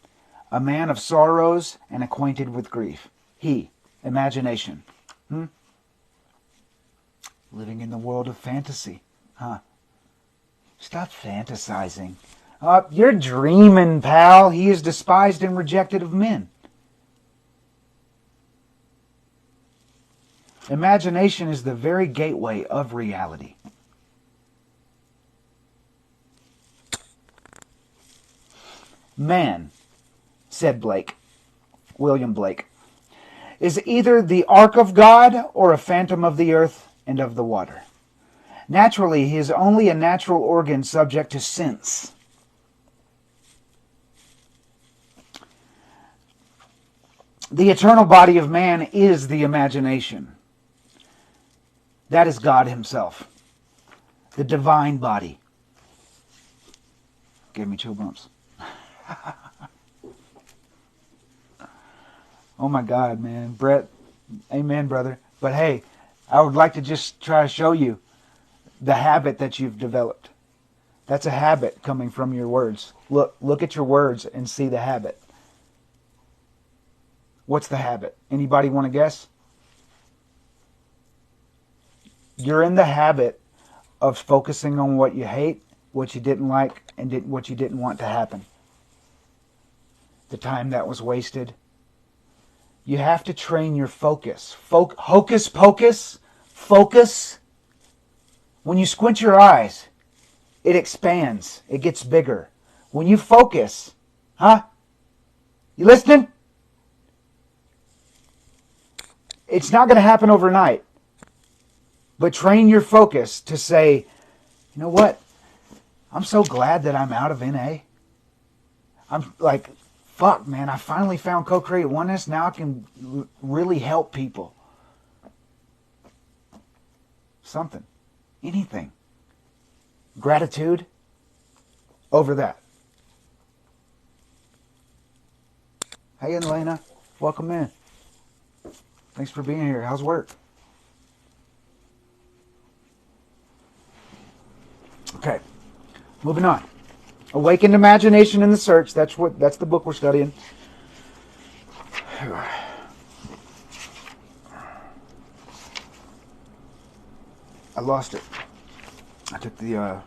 a man of sorrows and acquainted with grief. He, imagination. Living in the world of fantasy. Stop fantasizing. You're dreaming, pal. He is despised and rejected of men. Imagination is the very gateway of reality. Man, said Blake, William Blake, is either the ark of God or a phantom of the earth and of the water. Naturally, he is only a natural organ subject to sense. The eternal body of man is the imagination. That is God himself. The divine body. Gave me chill bumps. Oh my God, man. Brett, amen, brother. But hey, I would like to just try to show you the habit that you've developed. That's a habit coming from your words. Look at your words and see the habit. What's the habit? Anybody want to guess? You're in the habit of focusing on what you hate, what you didn't like, and what you didn't want to happen. The time that was wasted. You have to train your focus. Hocus pocus. Focus. When you squint your eyes, it expands. It gets bigger. When you focus, huh? You listening? It's not going to happen overnight. But train your focus to say, you know what? I'm so glad that I'm out of NA. I'm like, fuck, man, I finally found co-create oneness. Now I can really help people. Something. Anything. Gratitude over that. Hey, Elena. Welcome in. Thanks for being here. How's work? Okay. Moving on. Awakened Imagination in the Search. That's the book we're studying. I lost it. I took the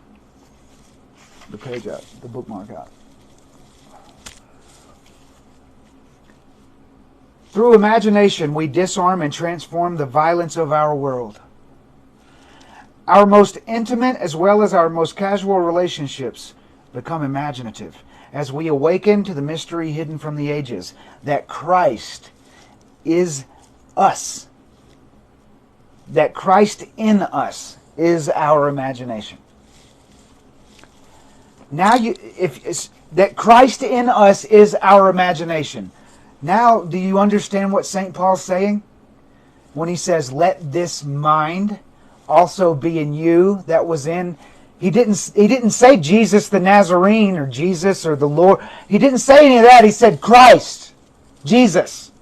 page out, the bookmark out. Through imagination, we disarm and transform the violence of our world. Our most intimate as well as our most casual relationships become imaginative as we awaken to the mystery hidden from the ages, that Christ is us. That Christ in us is our imagination. Now that Christ in us is our imagination. Now, do you understand what St. Paul's saying? When he says, let this mind also be in you that was in... He didn't say Jesus the Nazarene or Jesus or the Lord. He didn't say any of that. He said Christ, Jesus.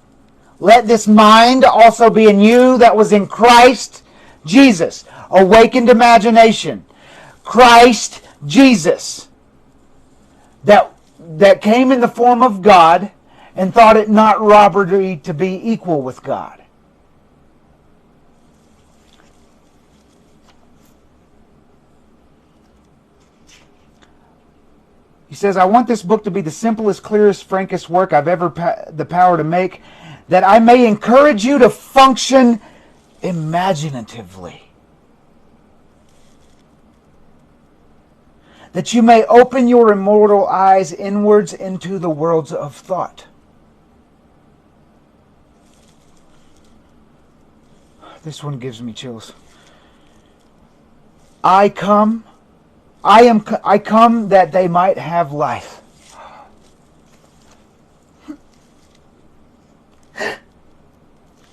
Let this mind also be in you that was in Christ Jesus. Awakened imagination. Christ Jesus. That came in the form of God and thought it not robbery to be equal with God. He says, I want this book to be the simplest, clearest, frankest work I've ever the power to make, that I may encourage you to function imaginatively. That you may open your immortal eyes inwards into the worlds of thought. This one gives me chills. I come that they might have life.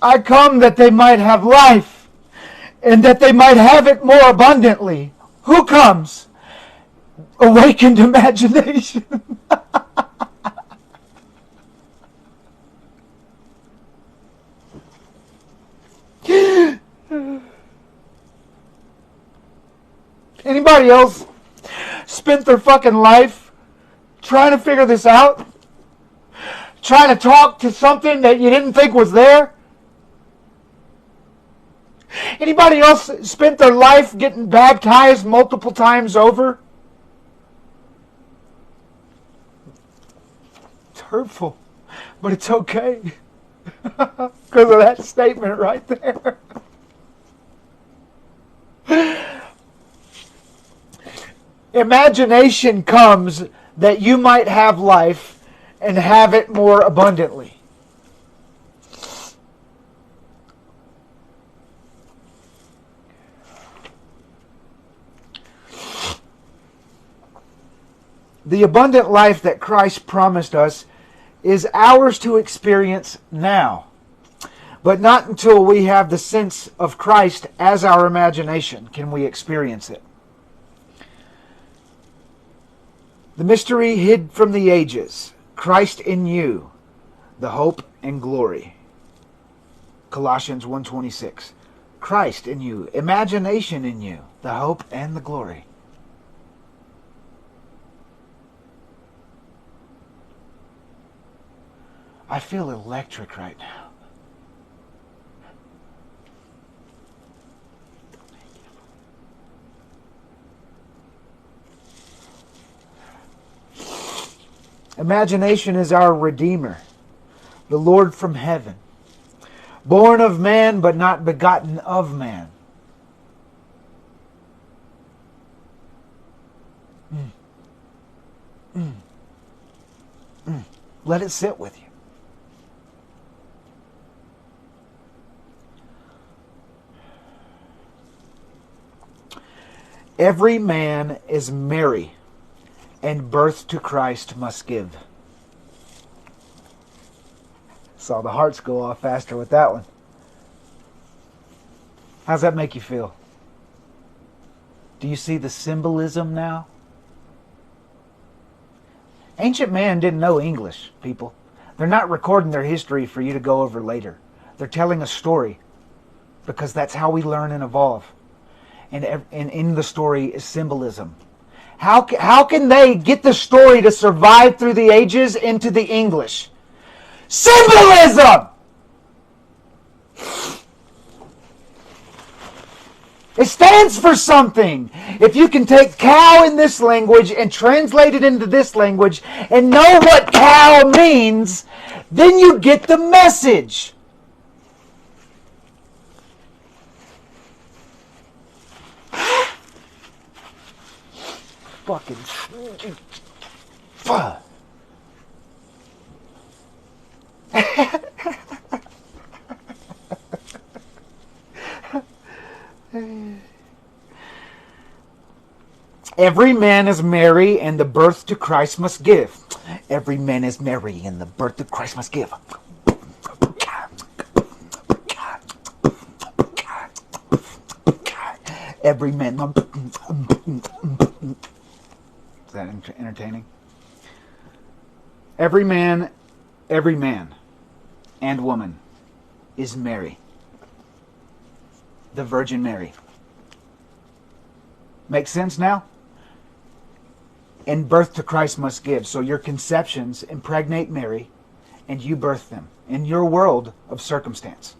I come that they might have life, and that they might have it more abundantly. Who comes? Awakened imagination. Anybody else spent their fucking life trying to figure this out? Trying to talk to something that you didn't think was there? Anybody else spent their life getting baptized multiple times over? It's hurtful, but it's okay. Because of that statement right there. Imagination comes that you might have life and have it more abundantly. The abundant life that Christ promised us is ours to experience now, but not until we have the sense of Christ as our imagination can we experience it. The mystery hid from the ages, Christ in you, the hope and glory. Colossians 1:26. Christ in you, imagination in you, the hope and the glory. I feel electric right now. Imagination is our Redeemer, the Lord from heaven, born of man but not begotten of man. Let it sit with you. Every man is merry, and birth to Christ must give. Saw the hearts go off faster with that one. How's that make you feel? Do you see the symbolism now? Ancient man didn't know English, people. They're not recording their history for you to go over later. They're telling a story because that's how we learn and evolve. And in the story is symbolism. How can they get the story to survive through the ages into the English? Symbolism! It stands for something. If you can take cow in this language and translate it into this language and know what cow means, then you get the message. Fucking fuck. Every man is merry, and the birth to Christ must give. Every man is merry, and the birth to Christ must give. Every man. Is that entertaining? Every man and woman is Mary, the Virgin Mary. Make sense now? And birth to Christ must give. So your conceptions impregnate Mary, and you birth them in your world of circumstance.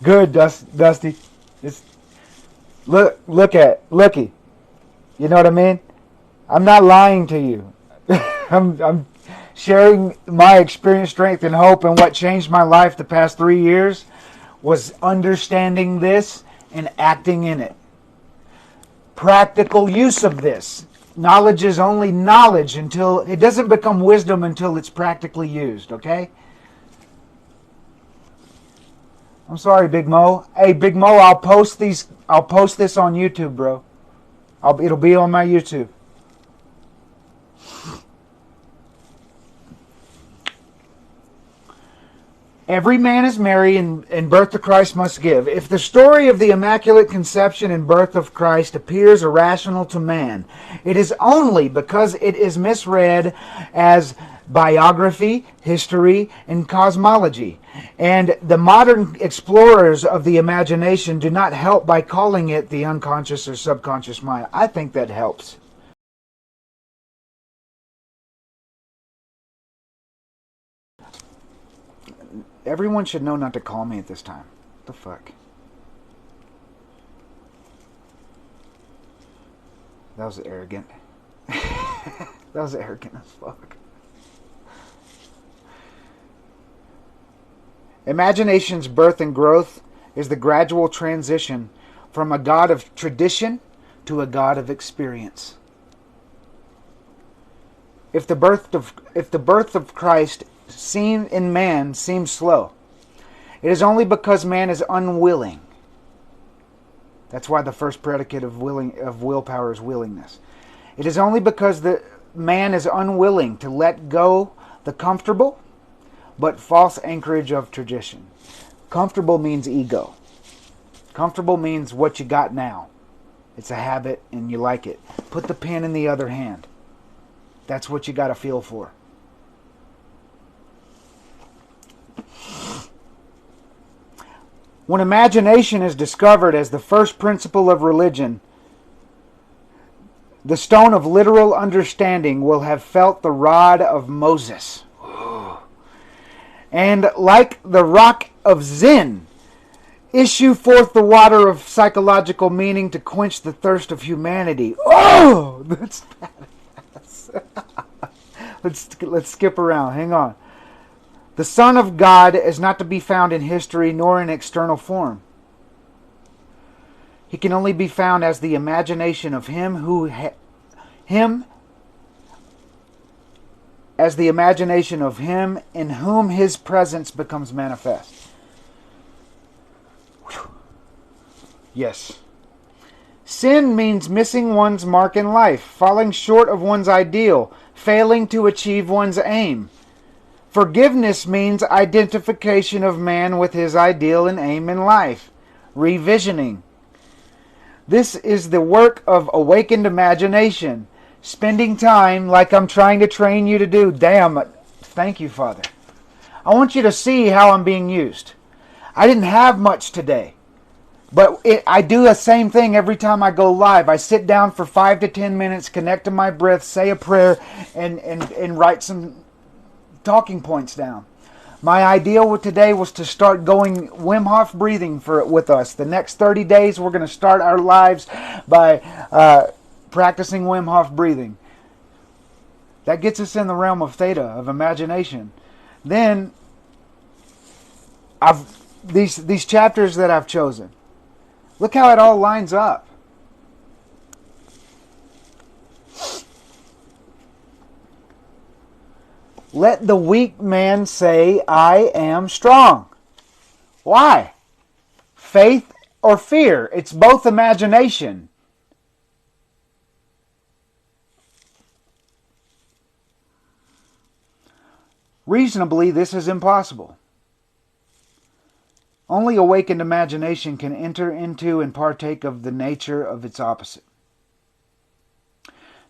Good, Dusty. Looky. You know what I mean? I'm not lying to you. I'm sharing my experience, strength, and hope, and what changed my life the past 3 years was understanding this and acting in it. Practical use of this. Knowledge is only knowledge until it doesn't become wisdom until it's practically used, okay? I'm sorry, Big Mo. Hey, Big Mo, I'll post this on YouTube, bro. It'll be on my YouTube. Every man is merry, and birth to Christ must give. If the story of the Immaculate Conception and birth of Christ appears irrational to man, it is only because it is misread as biography, history, and cosmology. And the modern explorers of the imagination do not help by calling it the unconscious or subconscious mind. I think that helps. Everyone should know not to call me at this time. What the fuck? That was arrogant. That was arrogant as fuck. Imagination's birth and growth is the gradual transition from a God of tradition to a God of experience. If the birth of Christ seen in man seems slow, it is only because man is unwilling. That's why the first predicate of willpower is willingness. It is only because the man is unwilling to let go the comfortable but false anchorage of tradition. Comfortable means ego. Comfortable means what you got now. It's a habit and you like it. Put the pen in the other hand. That's what you got to feel for. When imagination is discovered as the first principle of religion, the stone of literal understanding will have felt the rod of Moses. And like the rock of Zen, issue forth the water of psychological meaning to quench the thirst of humanity. Oh, that's badass. Let's skip around. Hang on. The Son of God is not to be found in history nor in external form. He can only be found as the imagination of as the imagination of him in whom his presence becomes manifest. Whew. Yes. Sin means missing one's mark in life, falling short of one's ideal, failing to achieve one's aim. Forgiveness means identification of man with his ideal and aim in life. Revisioning. This is the work of awakened imagination. Spending time like I'm trying to train you to do. Damn it. Thank you, Father. I want you to see how I'm being used. I didn't have much today. But I do the same thing every time I go live. I sit down for 5 to 10 minutes, connect to my breath, say a prayer, and write some talking points down. My idea with today was to start going Wim Hof breathing with us. The next 30 days, we're going to start our lives by practicing Wim Hof breathing. That gets us in the realm of theta, of imagination. Then, these chapters that I've chosen. Look how it all lines up. Let the weak man say, I am strong. Why? Faith or fear? It's both imagination. Reasonably, this is impossible. Only awakened imagination can enter into and partake of the nature of its opposite.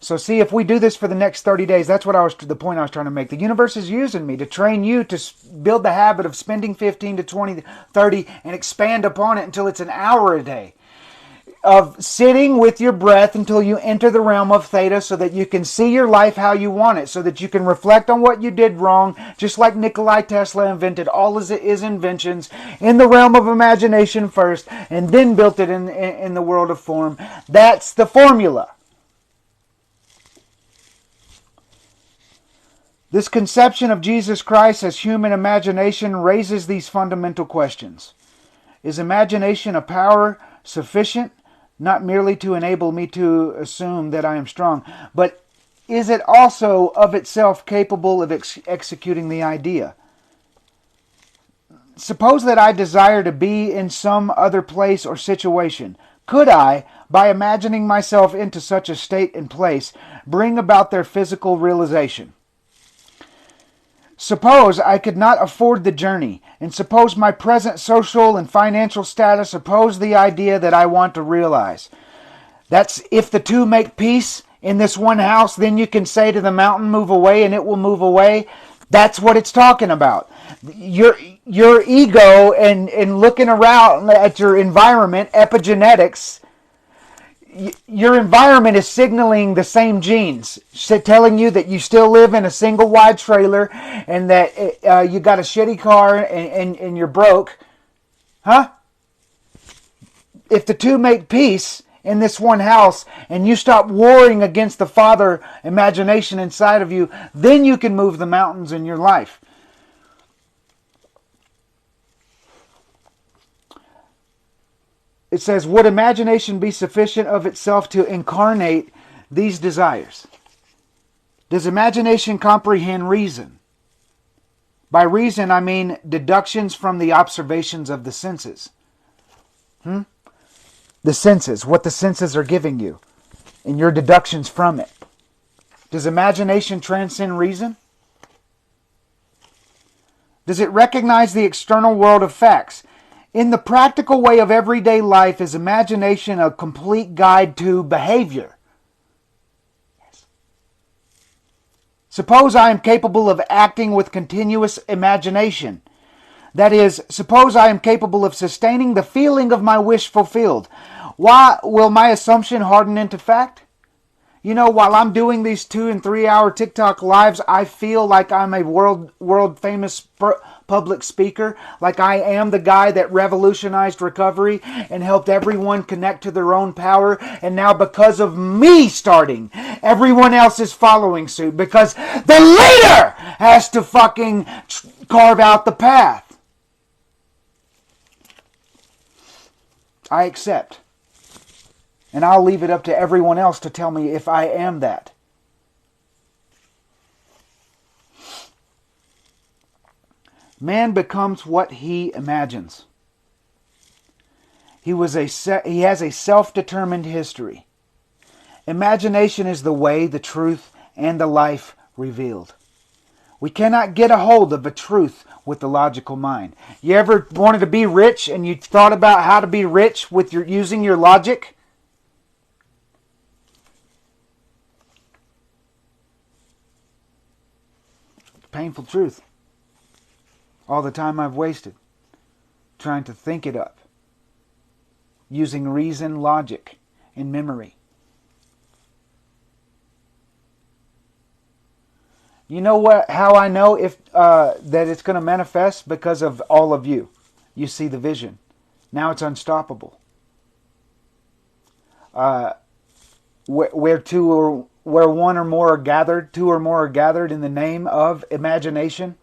So see, if we do this for the next 30 days, that's what the point I was trying to make. The universe is using me to train you to build the habit of spending 15 to 20, 30 and expand upon it until it's an hour a day. Of sitting with your breath until you enter the realm of theta so that you can see your life how you want it, so that you can reflect on what you did wrong, just like Nikola Tesla invented all his inventions in the realm of imagination first and then built it in the world of form. That's the formula. This conception of Jesus Christ as human imagination raises these fundamental questions. Is imagination a power sufficient not merely to enable me to assume that I am strong, but is it also of itself capable of executing the idea? Suppose that I desire to be in some other place or situation. Could I, by imagining myself into such a state and place, bring about their physical realization? Suppose I could not afford the journey, and suppose my present social and financial status oppose the idea that I want to realize. That's if the two make peace in this one house, then you can say to the mountain, move away, and it will move away. That's what it's talking about. Your ego and looking around at your environment, epigenetics, your environment is signaling the same genes, telling you that you still live in a single wide trailer and that you got a shitty car and you're broke. Huh? If the two make peace in this one house and you stop warring against the father imagination inside of you, then you can move the mountains in your life. It says, would imagination be sufficient of itself to incarnate these desires? Does imagination comprehend reason? By reason, I mean deductions from the observations of the senses. the senses, what the senses are giving you, and your deductions from it. Does imagination transcend reason? Does it recognize the external world of facts? In the practical way of everyday life, is imagination a complete guide to behavior? Yes. Suppose I am capable of acting with continuous imagination. That is, suppose I am capable of sustaining the feeling of my wish fulfilled. Why will my assumption harden into fact? You know, while I'm doing these 2 and 3 hour TikTok lives, I feel like I'm a world famous public speaker, like I am the guy that revolutionized recovery and helped everyone connect to their own power. And now because of me starting, everyone else is following suit because the leader has to fucking carve out the path. I accept. And I'll leave it up to everyone else to tell me if I am that. Man becomes what he imagines. He has a self-determined history. Imagination is the way, the truth, and the life revealed. We cannot get a hold of a truth with the logical mind. You ever wanted to be rich and you thought about how to be rich with using your logic? Painful truth. All the time I've wasted trying to think it up, using reason, logic, and memory. You know what? How I know if that it's going to manifest? Because of all of you. You see the vision. Now it's unstoppable. Where one or more are gathered, 2 or more are gathered in the name of imagination.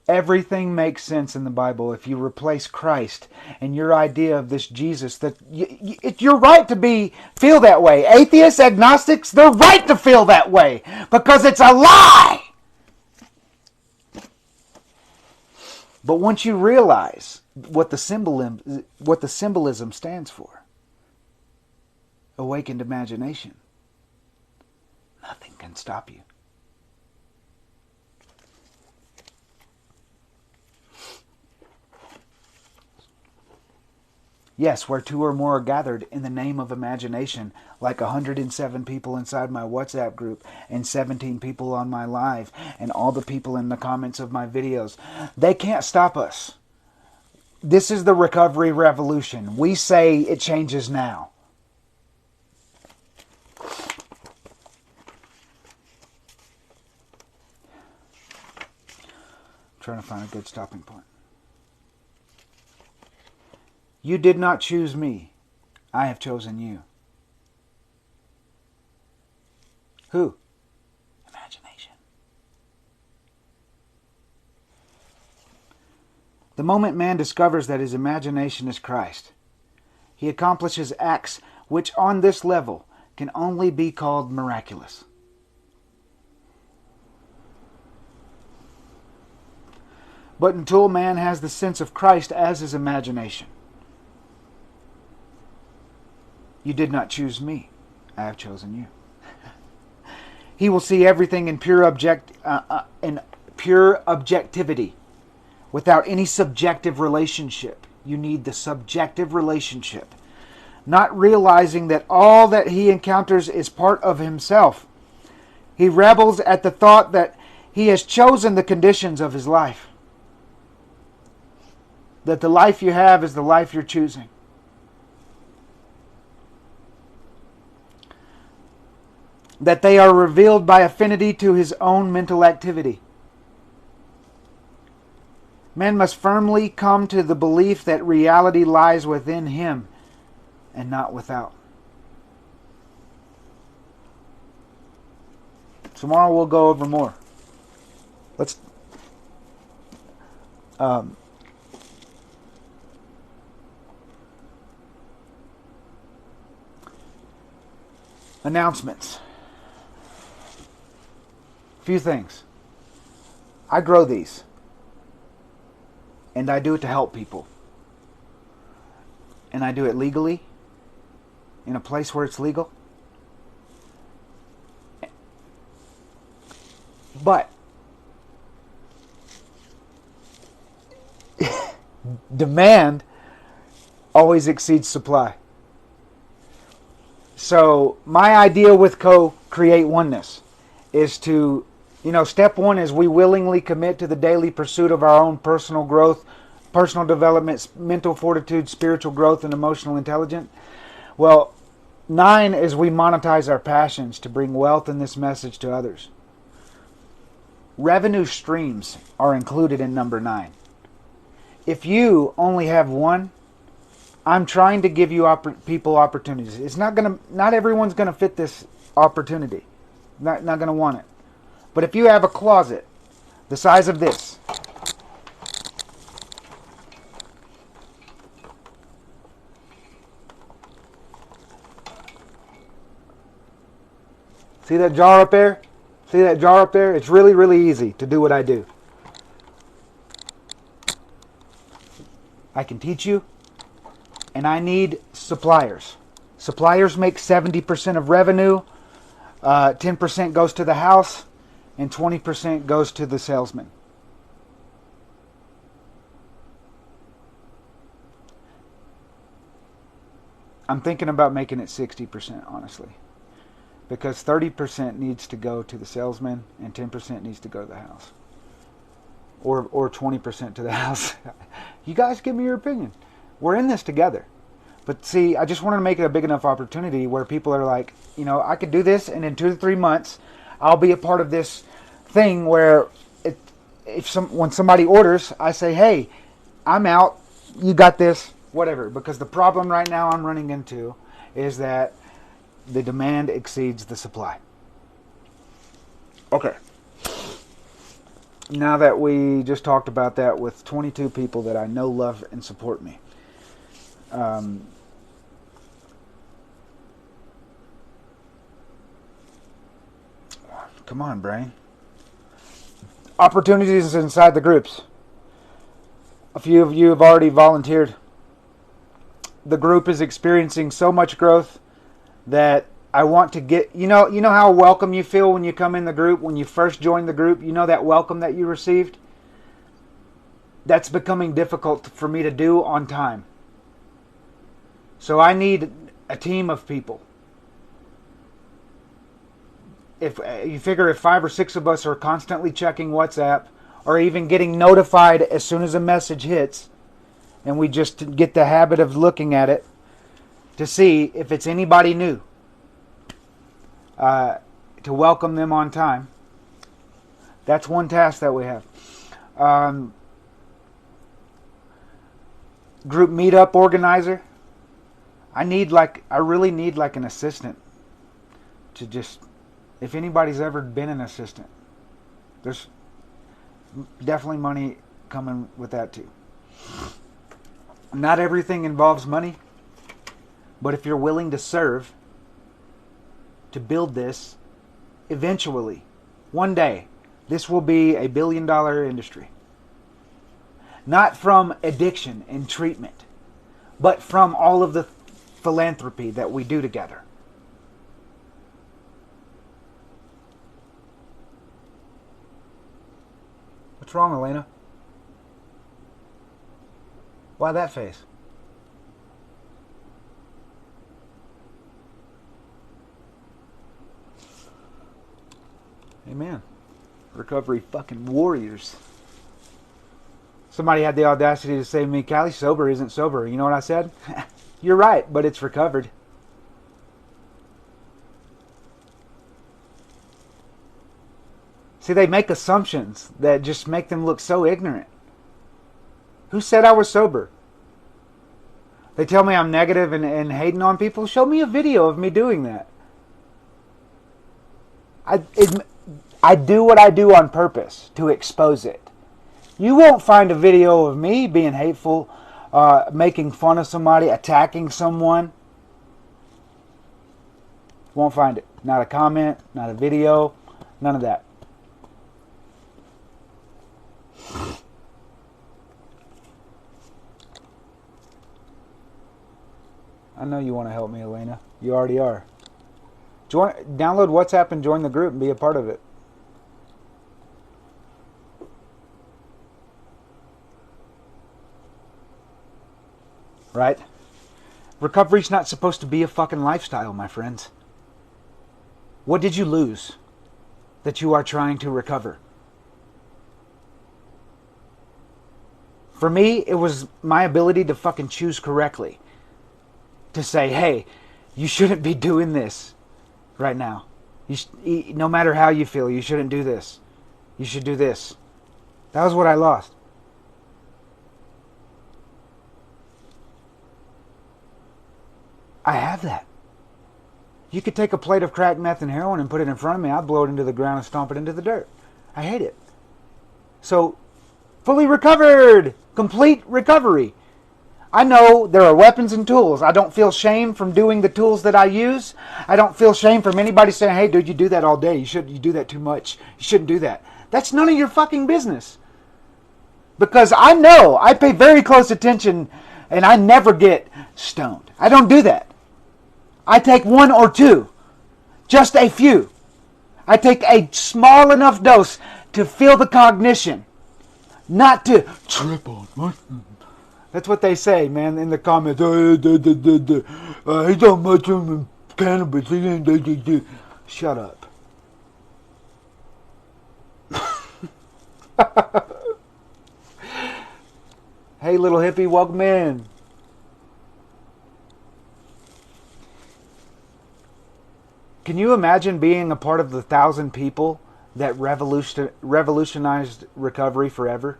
Everything makes sense in the Bible if you replace Christ and your idea of this Jesus. That you're right to feel that way. Atheists, agnostics, they're right to feel that way because it's a lie. But once you realize what the symbolism stands for, awakened imagination, nothing can stop you. Yes, where 2 or more are gathered in the name of imagination, like 107 people inside my WhatsApp group and 17 people on my live and all the people in the comments of my videos. They can't stop us. This is the recovery revolution. We say it changes now. I'm trying to find a good stopping point. You did not choose me. I have chosen you. Who? Imagination. The moment man discovers that his imagination is Christ, he accomplishes acts which on this level can only be called miraculous. But until man has the sense of Christ as his imagination, you did not choose me. I have chosen you. He will see everything in pure objectivity, without any subjective relationship. You need the subjective relationship. Not realizing that all that he encounters is part of himself. He rebels at the thought that he has chosen the conditions of his life. That the life you have is the life you're choosing. That they are revealed by affinity to his own mental activity. Man must firmly come to the belief that reality lies within him and not without. Tomorrow we'll go over more. Let's announcements. Few things. I grow these. And I do it to help people. And I do it legally, in a place where it's legal. But demand always exceeds supply. So my idea with co-create oneness is to, step one is we willingly commit to the daily pursuit of our own personal growth, personal development, mental fortitude, spiritual growth, and emotional intelligence. Well, 9 is we monetize our passions to bring wealth in this message to others. Revenue streams are included in number 9. If you only have one, I'm trying to give you people opportunities. It's not everyone's gonna fit this opportunity. Not gonna want it. But if you have a closet the size of this, see that jar up there? See that jar up there? It's really, really easy to do what I do. I can teach you, and I need suppliers. Suppliers make 70% of revenue, 10% goes to the house, and 20% goes to the salesman. I'm thinking about making it 60%, honestly. Because 30% needs to go to the salesman and 10% needs to go to the house. Or 20% to the house. You guys give me your opinion. We're in this together. But see, I just wanted to make it a big enough opportunity where people are like, I could do this, and in 2 to 3 months, I'll be a part of this thing where when somebody orders, I say, hey, I'm out, you got this, whatever. Because the problem right now I'm running into is that the demand exceeds the supply. Okay. Now that we just talked about that with 22 people that I know, love, and support me. Come on, brain. Opportunities inside the groups. A few of you have already volunteered. The group is experiencing so much growth that I want to get, you know how welcome you feel when you come in the group, when you first join the group, that welcome that you received? That's becoming difficult for me to do on time. So I need a team of people. If you figure if 5 or 6 of us are constantly checking WhatsApp or even getting notified as soon as a message hits, and we just get the habit of looking at it to see if it's anybody new, to welcome them on time. That's one task that we have. Group meetup organizer. I really need like an assistant to just, if anybody's ever been an assistant, there's definitely money coming with that too. Not everything involves money, but if you're willing to serve, to build this, eventually, one day, this will be a $1 billion industry. Not from addiction and treatment, but from all of the philanthropy that we do together. What's wrong, Elena? Why that face? Amen. Recovery fucking warriors. Somebody had the audacity to say to me, Callie, sober isn't sober. You know what I said? You're right, but it's recovered. See, they make assumptions that just make them look so ignorant. Who said I was sober? They tell me I'm negative and hating on people. Show me a video of me doing that. I do what I do on purpose to expose it. You won't find a video of me being hateful, making fun of somebody, attacking someone. Won't find it. Not a comment, not a video, none of that. I know you want to help me, Elena. You already are. Download WhatsApp and join the group and be a part of it. Right? Recovery's not supposed to be a fucking lifestyle, my friends. What did you lose that you are trying to recover? For me, it was my ability to fucking choose correctly. To say, hey, you shouldn't be doing this right now. No matter how you feel, you shouldn't do this. You should do this. That was what I lost. I have that. You could take a plate of crack, meth, and heroin and put it in front of me. I'd blow it into the ground and stomp it into the dirt. I hate it. So, fully recovered. Complete recovery. I know there are weapons and tools. I don't feel shame from doing the tools that I use. I don't feel shame from anybody saying, hey, dude, you do that all day. You do that too much. You shouldn't do that. That's none of your fucking business. Because I know, I pay very close attention and I never get stoned. I don't do that. I take one or two. Just a few. I take a small enough dose to feel the cognition. Not to trip on mushrooms. That's what they say, man, in the comments. He don't mushroom and cannabis. He ain't. Shut up. Hey, little hippie, welcome in. Can you imagine being a part of the 1,000 people that revolutionized recovery forever?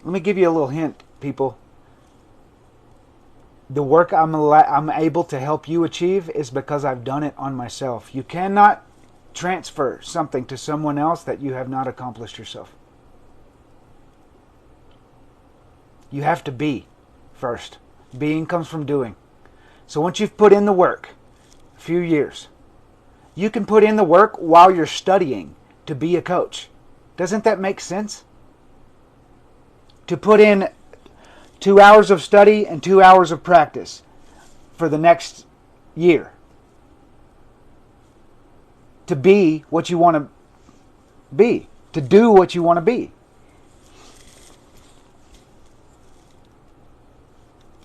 Let me give you a little hint, people. The work I'm able to help you achieve is because I've done it on myself. You cannot transfer something to someone else that you have not accomplished yourself. You have to be first. Being comes from doing. So once you've put in the work, a few years, you can put in the work while you're studying to be a coach. Doesn't that make sense? To put in 2 hours of study and 2 hours of practice for the next year. To be what you want to be. To do what you want to be.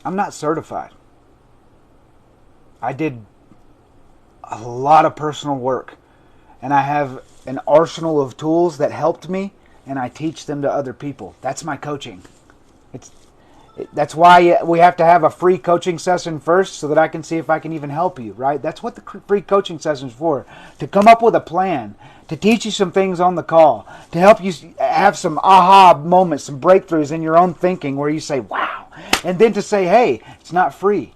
I'm not certified. I did a lot of personal work. And I have an arsenal of tools that helped me, and I teach them to other people. That's my coaching. That's why we have to have a free coaching session first so that I can see if I can even help you, right? That's what the free coaching session is for. To come up with a plan, to teach you some things on the call, to help you have some aha moments, some breakthroughs in your own thinking where you say, wow. And then to say, hey, it's not free.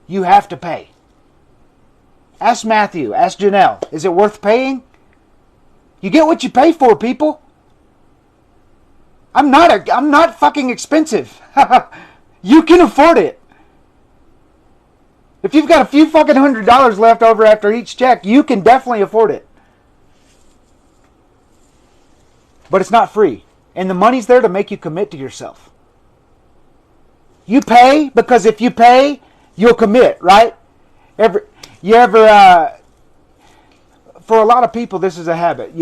You have to pay. Ask Matthew, ask Janelle, is it worth paying? You get what you pay for, people. I'm not fucking expensive. You can afford it. If you've got a few fucking $100 left over after each check, you can definitely afford it. But it's not free. And the money's there to make you commit to yourself. You pay because if you pay, you'll commit, right? For a lot of people, this is a habit.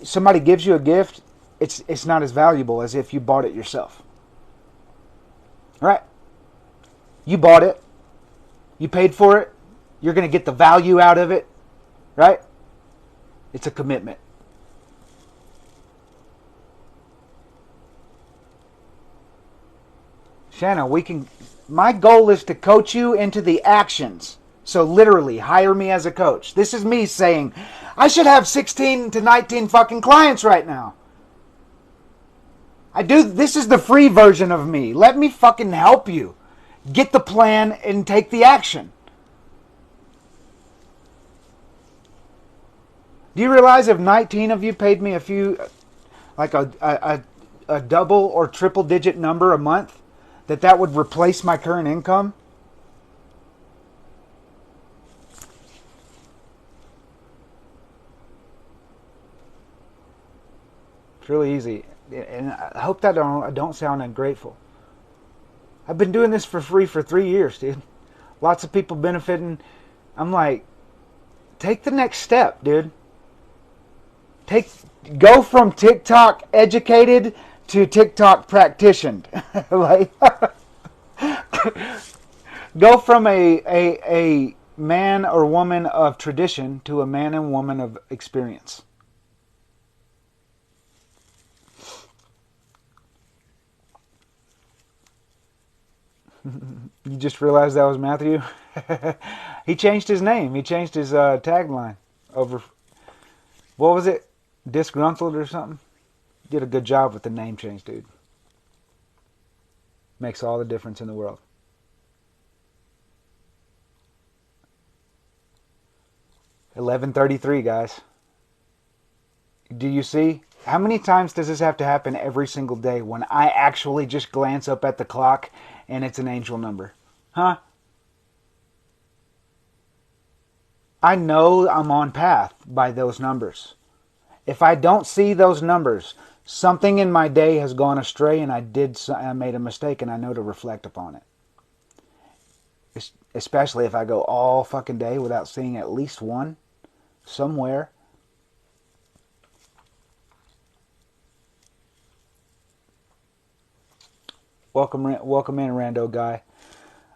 Somebody gives you a gift, it's not as valuable as if you bought it yourself. Right? You bought it. You paid for it. You're going to get the value out of it. Right? It's a commitment. Shanna, my goal is to coach you into the actions. So literally, hire me as a coach. This is me saying, I should have 16 to 19 fucking clients right now. This is the free version of me. Let me fucking help you. Get the plan and take the action. Do you realize if 19 of you paid me like a double or triple digit number a month, that would replace my current income? It's really easy. And I hope that I don't sound ungrateful. I've been doing this for free for 3 years, dude. Lots of people benefiting. I'm like, take the next step, dude. Go from TikTok educated to TikTok practitioned. Like, go from a man or woman of tradition to a man and woman of experience. You just realized that was Matthew? He changed his name. He changed his tagline over, what was it? Disgruntled or something? Did a good job with the name change, dude. Makes all the difference in the world. $11:33, guys. Do you see? How many times does this have to happen every single day when I actually just glance up at the clock and it's an angel number? Huh? I know I'm on path by those numbers. If I don't see those numbers, something in my day has gone astray and I made a mistake and I know to reflect upon it. Especially if I go all fucking day without seeing at least one somewhere. Welcome in, Rando guy.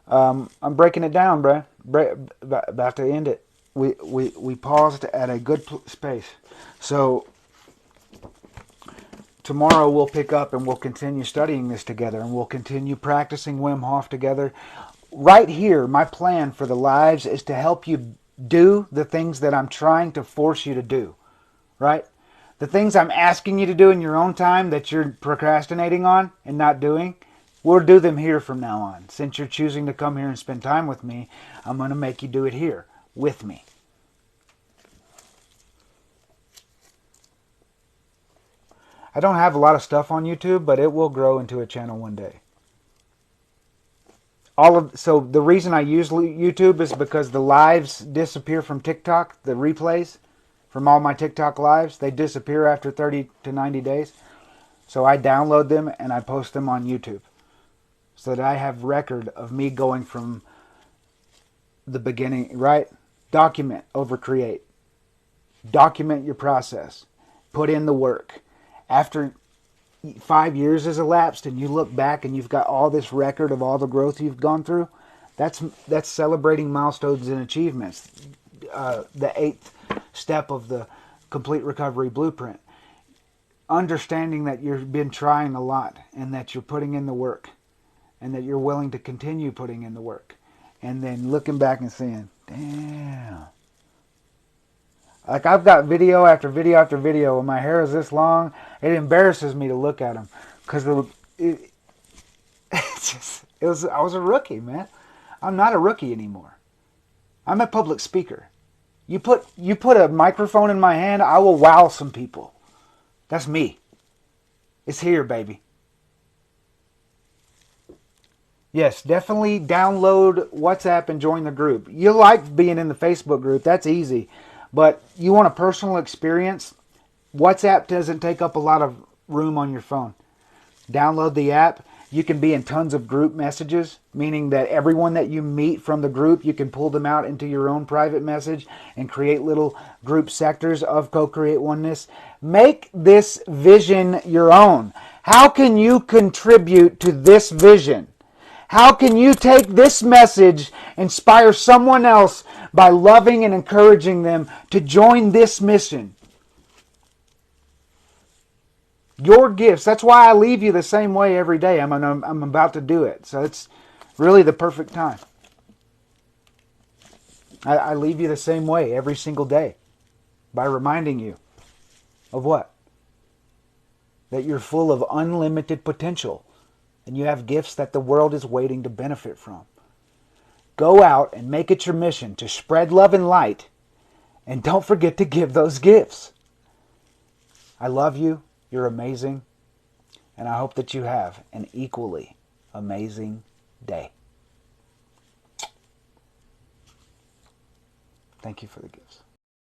I'm breaking it down, bruh. About to end it. We paused at a good space. So tomorrow we'll pick up and we'll continue studying this together, and we'll continue practicing Wim Hof together. Right here, my plan for the lives is to help you do the things that I'm trying to force you to do. Right? The things I'm asking you to do in your own time that you're procrastinating on and not doing, we'll do them here from now on. Since you're choosing to come here and spend time with me, I'm going to make you do it here with me. I don't have a lot of stuff on YouTube, but it will grow into a channel one day. So the reason I use YouTube is because the lives disappear from TikTok, the replays from all my TikTok lives, they disappear after 30 to 90 days. So I download them and I post them on YouTube, so that I have record of me going from the beginning, right? Document over create. Document your process. Put in the work. After 5 years has elapsed and you look back and you've got all this record of all the growth you've gone through, that's celebrating milestones and achievements. The 8th step of the complete recovery blueprint. Understanding that you've been trying a lot and that you're putting in the work, and that you're willing to continue putting in the work, and then looking back and saying, damn. Like, I've got video after video after video, and my hair is this long, it embarrasses me to look at them, because I was a rookie, man. I'm not a rookie anymore. I'm a public speaker. You put a microphone in my hand, I will wow some people. That's me. It's here, baby. Yes, definitely download WhatsApp and join the group. You like being in the Facebook group, that's easy. But you want a personal experience, WhatsApp doesn't take up a lot of room on your phone. Download the app. You can be in tons of group messages, meaning that everyone that you meet from the group, you can pull them out into your own private message and create little group sectors of Co-Create Oneness. Make this vision your own. How can you contribute to this vision? How can you take this message, inspire someone else by loving and encouraging them to join this mission? Your gifts. That's why I leave you the same way every day. I'm about to do it. So it's really the perfect time. I leave you the same way every single day by reminding you of what? That you're full of unlimited potential and you have gifts that the world is waiting to benefit from. Go out and make it your mission to spread love and light, and don't forget to give those gifts. I love you. You're amazing. And I hope that you have an equally amazing day. Thank you for the gifts.